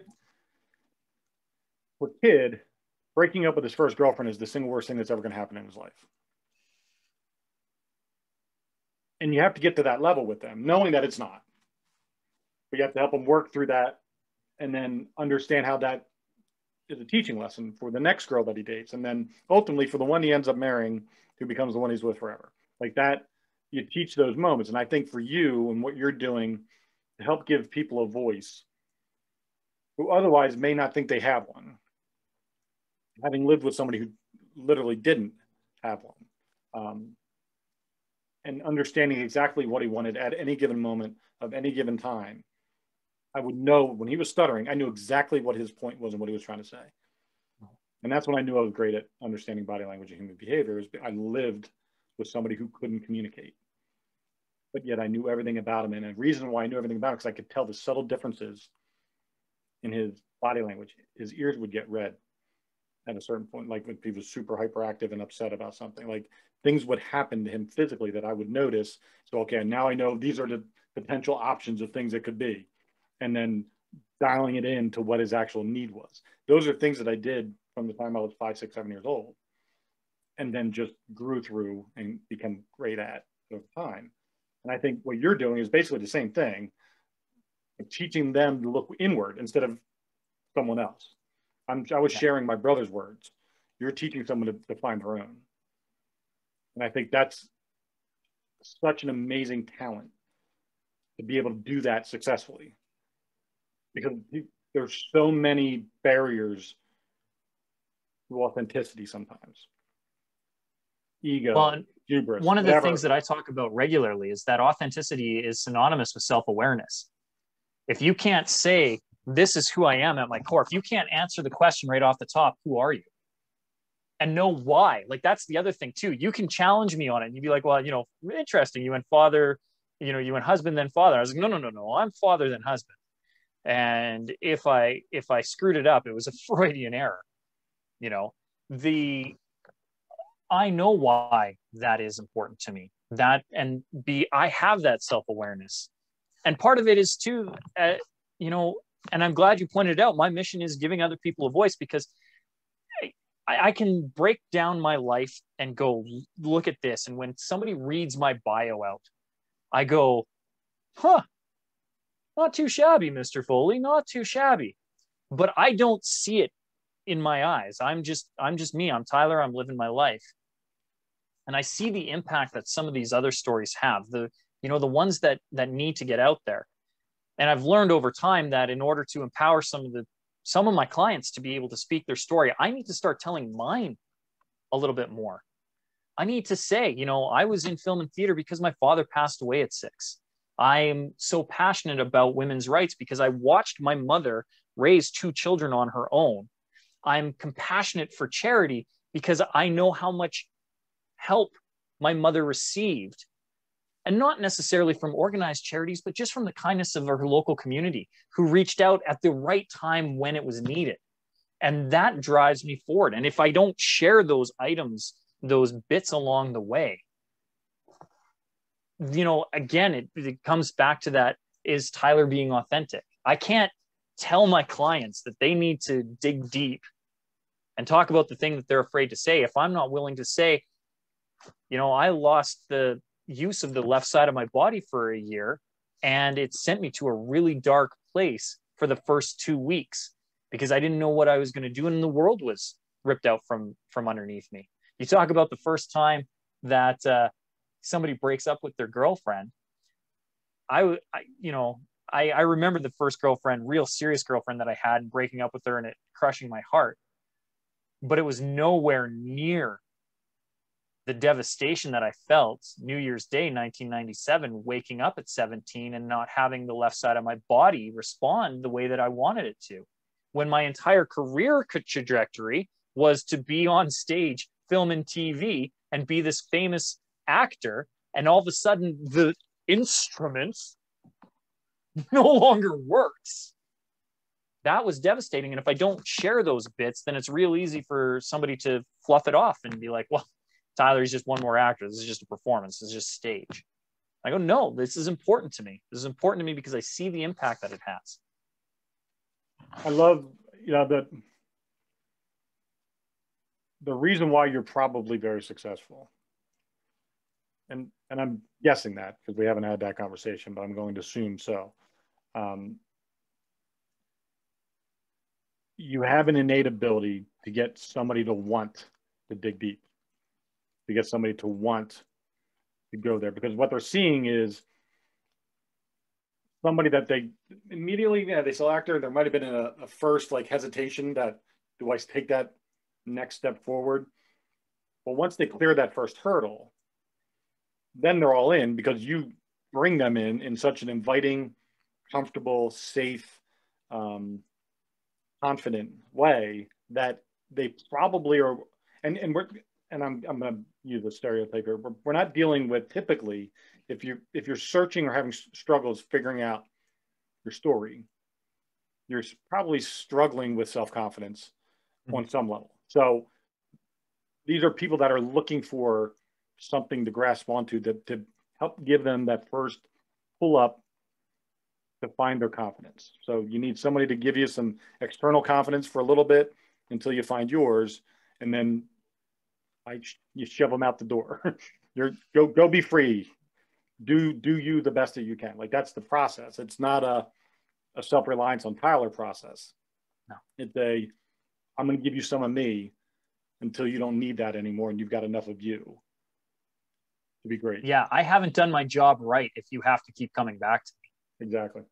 for a kid, breaking up with his first girlfriend is the single worst thing that's ever going to happen in his life. And you have to get to that level with them, knowing that it's not. But you have to help them work through that and then understand how that is a teaching lesson for the next girl that he dates. And then ultimately for the one he ends up marrying, who becomes the one he's with forever. Like that, you teach those moments. And I think for you and what you're doing to help give people a voice who otherwise may not think they have one, having lived with somebody who literally didn't have one, and understanding exactly what he wanted at any given moment of any given time. I would know when he was stuttering, I knew exactly what his point was and what he was trying to say. And that's when I knew I was great at understanding body language and human behavior. I lived with somebody who couldn't communicate, but yet I knew everything about him. And the reason why I knew everything about him, because I could tell the subtle differences in his body language. His ears would get red at a certain point, like when he was super hyperactive and upset about something. Like things would happen to him physically that I would notice. So, okay, now I know these are the potential options of things it could be. And then dialing it in to what his actual need was. Those are things that I did from the time I was 5, 6, 7 years old, and then just grew through and become great at over time. And I think what you're doing is basically the same thing, teaching them to look inward instead of someone else. I was sharing my brother's words. You're teaching someone to find their own. And I think that's such an amazing talent to be able to do that successfully, because there's so many barriers to authenticity sometimes. Ego, hubris. One of the things that I talk about regularly is that authenticity is synonymous with self-awareness. If you can't say, this is who I am at my core, if you can't answer the question right off the top, who are you? And know why. Like, that's the other thing too. You can challenge me on it and you'd be like, well, you know, interesting. You went father, you know, you went husband, then father. I was like, no. I'm father, then husband. And if I screwed it up, it was a Freudian error. You know, I know why that is important to me. That, and B, I have that self-awareness. And part of it is too, you know, and I'm glad you pointed it out, my mission is giving other people a voice, because I can break down my life and go, look at this. And when somebody reads my bio out, I go, huh, not too shabby, Mr. Foley, not too shabby. But I don't see it in my eyes. I'm just me. I'm Tyler. I'm living my life. And I see the impact that some of these other stories have, the ones that need to get out there. And I've learned over time that in order to empower some of my clients to be able to speak their story, I need to start telling mine a little bit more. I need to say, I was in film and theater because my father passed away at 6. I am so passionate about women's rights because I watched my mother raise 2 children on her own. I'm compassionate for charity because I know how much help my mother received, and not necessarily from organized charities, but just from the kindness of her local community who reached out at the right time when it was needed. And that drives me forward. And if I don't share those items, those bits along the way, again, it comes back to that, is Tyler being authentic? I can't tell my clients that they need to dig deep and talk about the thing that they're afraid to say if I'm not willing to say, I lost the use of the left side of my body for a year, and it sent me to a really dark place for the first 2 weeks because I didn't know what I was going to do, and the world was ripped out from underneath me. You talk about the first time that somebody breaks up with their girlfriend. I remember the first girlfriend, real serious girlfriend that I had, and breaking up with her and it crushing my heart. But it was nowhere near the devastation that I felt New Year's Day, 1997, waking up at 17 and not having the left side of my body respond the way that I wanted it to. When my entire career trajectory was to be on stage, film and TV, and be this famous actor, and all of a sudden the instrument no longer works. That was devastating. And if I don't share those bits, then it's real easy for somebody to fluff it off and be like, well, Tyler, he's just one more actor. This is just a performance. This is just stage. I go, no, this is important to me. This is important to me because I see the impact that it has. I love, the reason why you're probably very successful. And I'm guessing that because we haven't had that conversation, but I'm going to assume so. You have an innate ability to get somebody to want to dig deep, to get somebody to want to go there, because what they're seeing is somebody that they immediately, they saw actor. There might have been a first hesitation that, do I take that next step forward? But once they clear that first hurdle, then they're all in because you bring them in such an inviting, comfortable, safe, confident way that they probably are. And I'm going to use a stereotype here. We're not dealing with, typically, if you're searching or having struggles figuring out your story, you're probably struggling with self-confidence on some level. So these are people that are looking for something to grasp onto to help give them that first pull up to find their confidence. So you need somebody to give you some external confidence for a little bit until you find yours, and then you shove them out the door. Go be free. Do you the best that you can. That's the process. It's not a self-reliance on Tyler process. No. It's I'm going to give you some of me until you don't need that anymore and you've got enough of you to be great. Yeah, I haven't done my job right if you have to keep coming back to me. Exactly.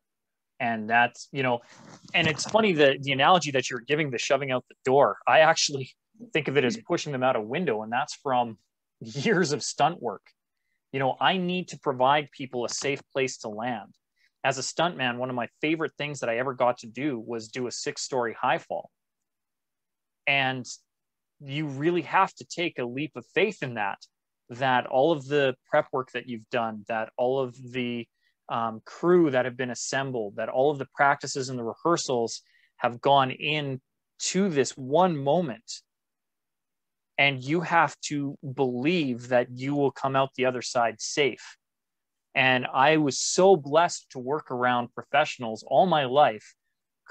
And that's, and it's funny, the analogy that you're giving, the shoving out the door, I actually think of it as pushing them out a window, and that's from years of stunt work. I need to provide people a safe place to land. As a stuntman, one of my favorite things that I ever got to do was do a 6-story high fall. And you really have to take a leap of faith in that all of the prep work that you've done, that all of the crew that have been assembled, that all of the practices and the rehearsals have gone in to this one moment. And you have to believe that you will come out the other side safe. And I was so blessed to work around professionals all my life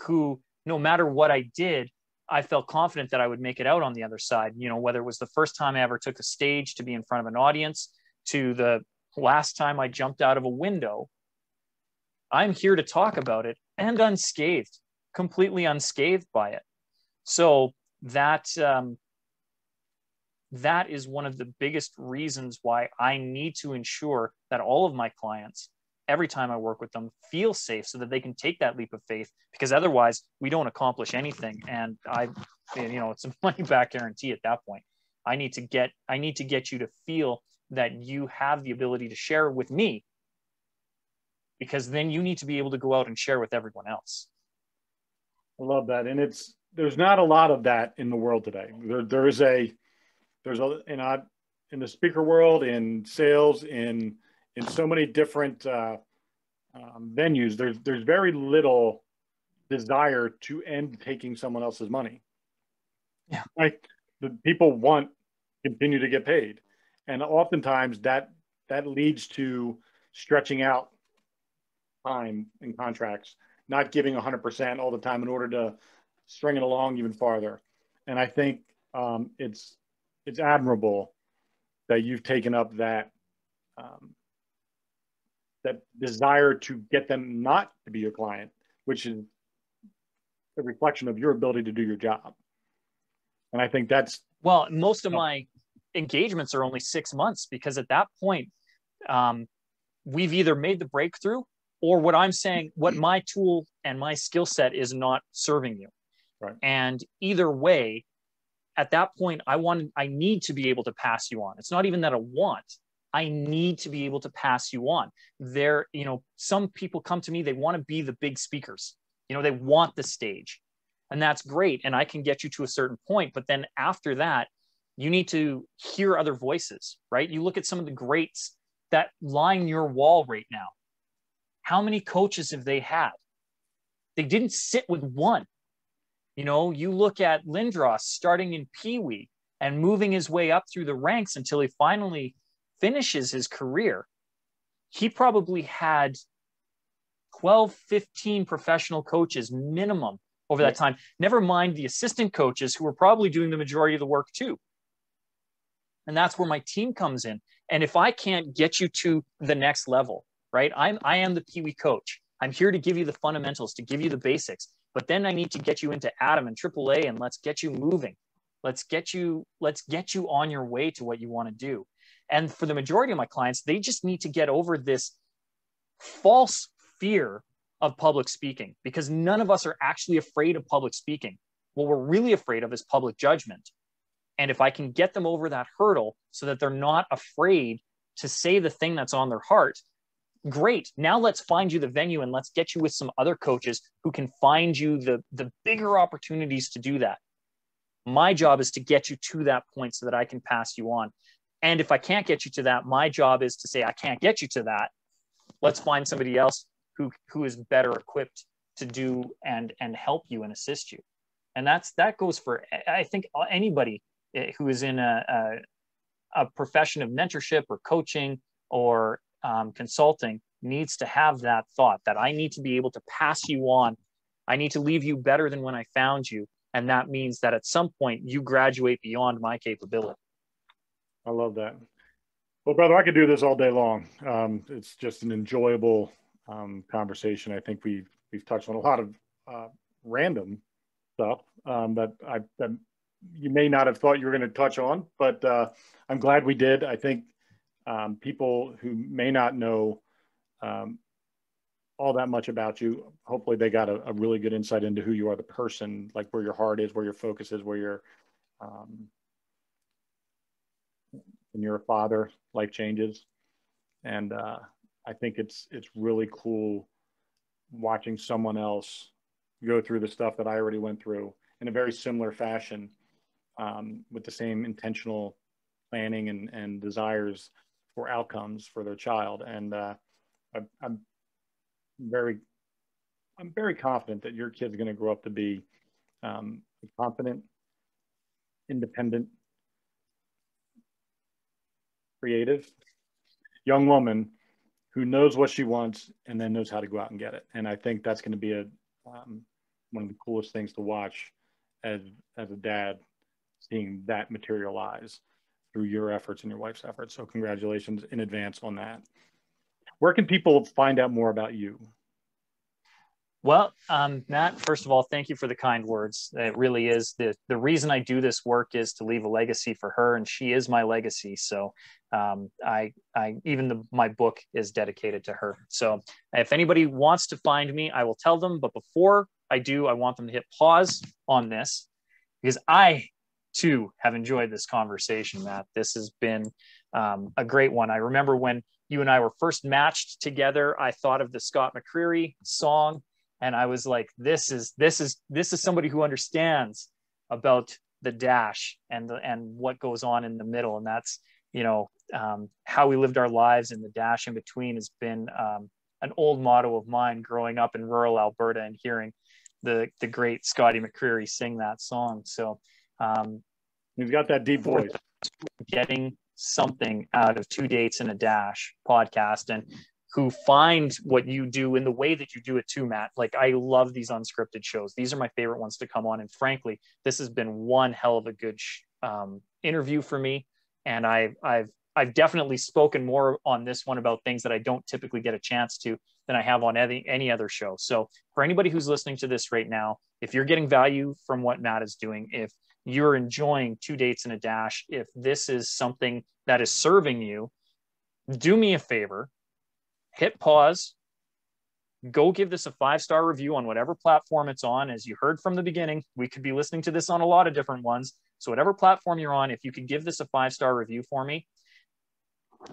who, no matter what I did, I felt confident that I would make it out on the other side. You know, whether it was the first time I ever took a stage to be in front of an audience to the last time I jumped out of a window, I'm here to talk about it and unscathed, completely unscathed by it. So that is one of the biggest reasons why I need to ensure that all of my clients, every time I work with them, feel safe so that they can take that leap of faith, because otherwise we don't accomplish anything. And it's a money back guarantee at that point. I need to get you to feel that you have the ability to share with me, because then you need to be able to go out and share with everyone else. I love that. And there's not a lot of that in the world today. In the speaker world, in sales, in so many different venues, there's very little desire to end taking someone else's money. Yeah. Right. The people want to continue to get paid. And oftentimes that leads to stretching out time in contracts, not giving 100% all the time in order to string it along even farther. And I think it's admirable that you've taken up that desire to get them not to be your client, which is a reflection of your ability to do your job. And I think that's... Well, most of my engagements are only 6 months, because at that point, we've either made the breakthrough, or what I'm saying, what my tool and my skill set is not serving you. Right. And either way, at that point, I need to be able to pass you on. It's not even that I need to be able to pass you on. Some people come to me, they want to be the big speakers. They want the stage, and that's great. And I can get you to a certain point, but then after that, you need to hear other voices, right? You look at some of the greats that line your wall right now. How many coaches have they had? They didn't sit with one. You look at Lindros starting in Pee Wee and moving his way up through the ranks until he finally finishes his career. He probably had 12, 15 professional coaches minimum over that time. Never mind the assistant coaches who were probably doing the majority of the work too. And that's where my team comes in. And if I can't get you to the next level, right? I am the Pee Wee coach. I'm here to give you the fundamentals, to give you the basics. But then I need to get you into Atom and AAA, and let's get you moving. Let's get you on your way to what you want to do. And for the majority of my clients, they just need to get over this false fear of public speaking, because none of us are actually afraid of public speaking. What we're really afraid of is public judgment. And if I can get them over that hurdle so that they're not afraid to say the thing that's on their heart, great. Now let's find you the venue, and let's get you with some other coaches who can find you the bigger opportunities to do that. My job is to get you to that point so that I can pass you on. And if I can't get you to that, my job is to say, I can't get you to that. Let's find somebody else who is better equipped to do and help you and assist you. And that goes for, I think, anybody who is in a profession of mentorship or coaching or consulting needs to have that thought that I need to be able to pass you on. I need to leave you better than when I found you. And that means that at some point you graduate beyond my capability. I love that. Well, brother, I could do this all day long. It's just an enjoyable conversation. I think we've touched on a lot of random stuff that you may not have thought you were going to touch on, but I'm glad we did. I think people who may not know all that much about you, hopefully they got a really good insight into who you are, the person, like where your heart is, where your focus is, where you're, when you're a father, life changes. And I think it's really cool watching someone else go through the stuff that I already went through in a very similar fashion, with the same intentional planning and desires for outcomes for their child. And very, I'm very confident that your kid's going to grow up to be a confident, independent, creative young woman who knows what she wants and then knows how to go out and get it. And I think that's going to be one of the coolest things to watch as a dad, seeing that materialize through your efforts and your wife's efforts. So congratulations in advance on that. Where can people find out more about you? Well, Matt, first of all, thank you for the kind words. It really is the reason I do this work is to leave a legacy for her, and she is my legacy. So my book is dedicated to her. So if anybody wants to find me, I will tell them. But before I do, I want them to hit pause on this, because I too have enjoyed this conversation, Matt. This has been a great one. I remember when you and I were first matched together, I thought of the Scott McCreery song. And I was like, this is somebody who understands about the dash and what goes on in the middle. And that's, how we lived our lives, and the dash in between has been an old motto of mine growing up in rural Alberta and hearing the great Scotty McCreery sing that song. So He's got that deep voice. Getting something out of Two Dates and a Dash podcast, and who find what you do in the way that you do it too, Matt. Like, I love these unscripted shows. These are my favorite ones to come on. And frankly, this has been one hell of a good interview for me. And I've definitely spoken more on this one about things that I don't typically get a chance to than I have on any other show. So for anybody who's listening to this right now, if you're getting value from what Matt is doing, if you're enjoying Two Dates and a Dash, if this is something that is serving you, do me a favor, hit pause, go give this a 5-star review on whatever platform it's on. As you heard from the beginning, we could be listening to this on a lot of different ones. So whatever platform you're on, if you could give this a 5-star review for me.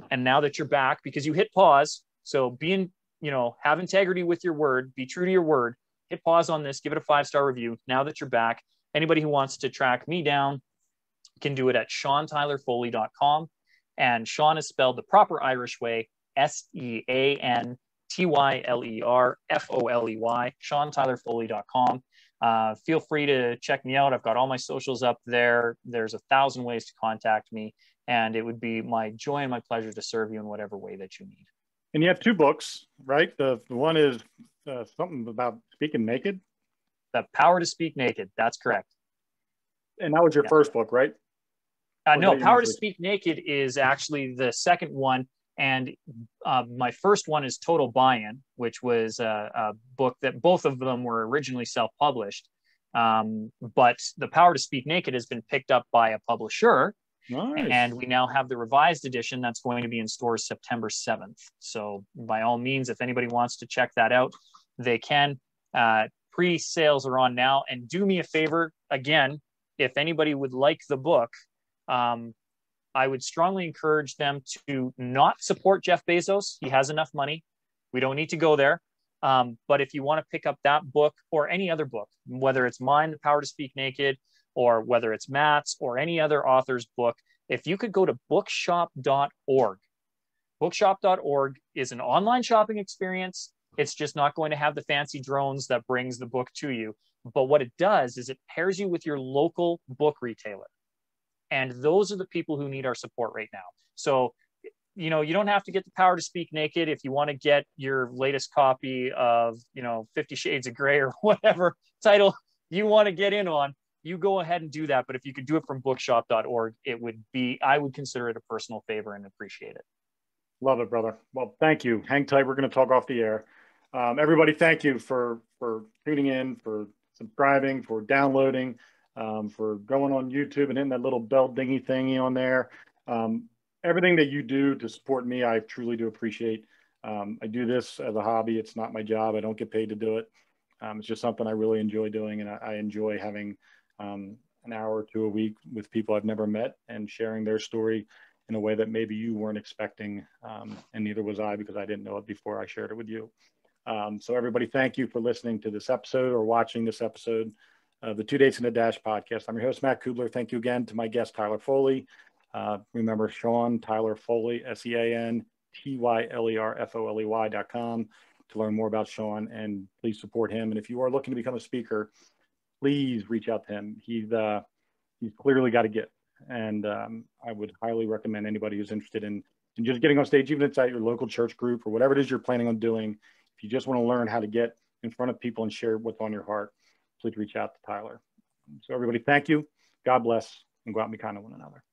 And now that you're back, because you hit pause, so have integrity with your word, be true to your word, hit pause on this, give it a 5-star review. Now that you're back, anybody who wants to track me down can do it at SeanTylerFoley.com. And Sean is spelled the proper Irish way, SeanTylerFoley, SeanTylerFoley.com. Feel free to check me out. I've got all my socials up there. There's 1,000 ways to contact me, and it would be my joy and my pleasure to serve you in whatever way that you need. And you have 2 books, right? The one is something about speaking naked. The Power to Speak Naked. That's correct. And that was your first book, right? No, Power to Speak Naked is actually the second one. And my first one is Total Buy-In, which was a book that both of them were originally self-published. But The Power to Speak Naked has been picked up by a publisher. Nice. And we now have the revised edition that's going to be in stores September 7th. So by all means, if anybody wants to check that out, they can. Pre-sales are on now. And do me a favor, again, if anybody would like the book, I would strongly encourage them to not support Jeff Bezos. He has enough money. We don't need to go there. But if you want to pick up that book or any other book, whether it's mine, The Power to Speak Naked, or whether it's Matt's or any other author's book, if you could go to bookshop.org. Bookshop.org is an online shopping experience. It's just not going to have the fancy drones that brings the book to you. But what it does is it pairs you with your local book retailer. And those are the people who need our support right now. So, you don't have to get The Power to Speak Naked if you want to get your latest copy of, 50 Shades of Grey or whatever title you want to get in on. You go ahead and do that. But if you could do it from bookshop.org, I would consider it a personal favor and appreciate it. Love it, brother. Well, thank you. Hang tight. We're going to talk off the air. Everybody, thank you for tuning in, for subscribing, for downloading, for going on YouTube and hitting that little bell dingy thingy on there. Everything that you do to support me, I truly do appreciate. I do this as a hobby. It's not my job. I don't get paid to do it. It's just something I really enjoy doing. And I enjoy having an hour or 2 a week with people I've never met and sharing their story in a way that maybe you weren't expecting. And neither was I, because I didn't know it before I shared it with you. So everybody, thank you for listening to this episode or watching this episode of the Two Dates and a Dash podcast. I'm your host, Matt Cubbler. Thank you again to my guest, Tyler Foley. Remember, Sean Tyler Foley, SeanTylerFoley.com to learn more about Sean, and please support him. And if you are looking to become a speaker, please reach out to him. He's clearly got a gift, and I would highly recommend anybody who's interested in just getting on stage, even if it's at your local church group or whatever it is you're planning on doing. If you just want to learn how to get in front of people and share what's on your heart, please reach out to Tyler. So everybody, thank you. God bless, and go out and be kind to one another.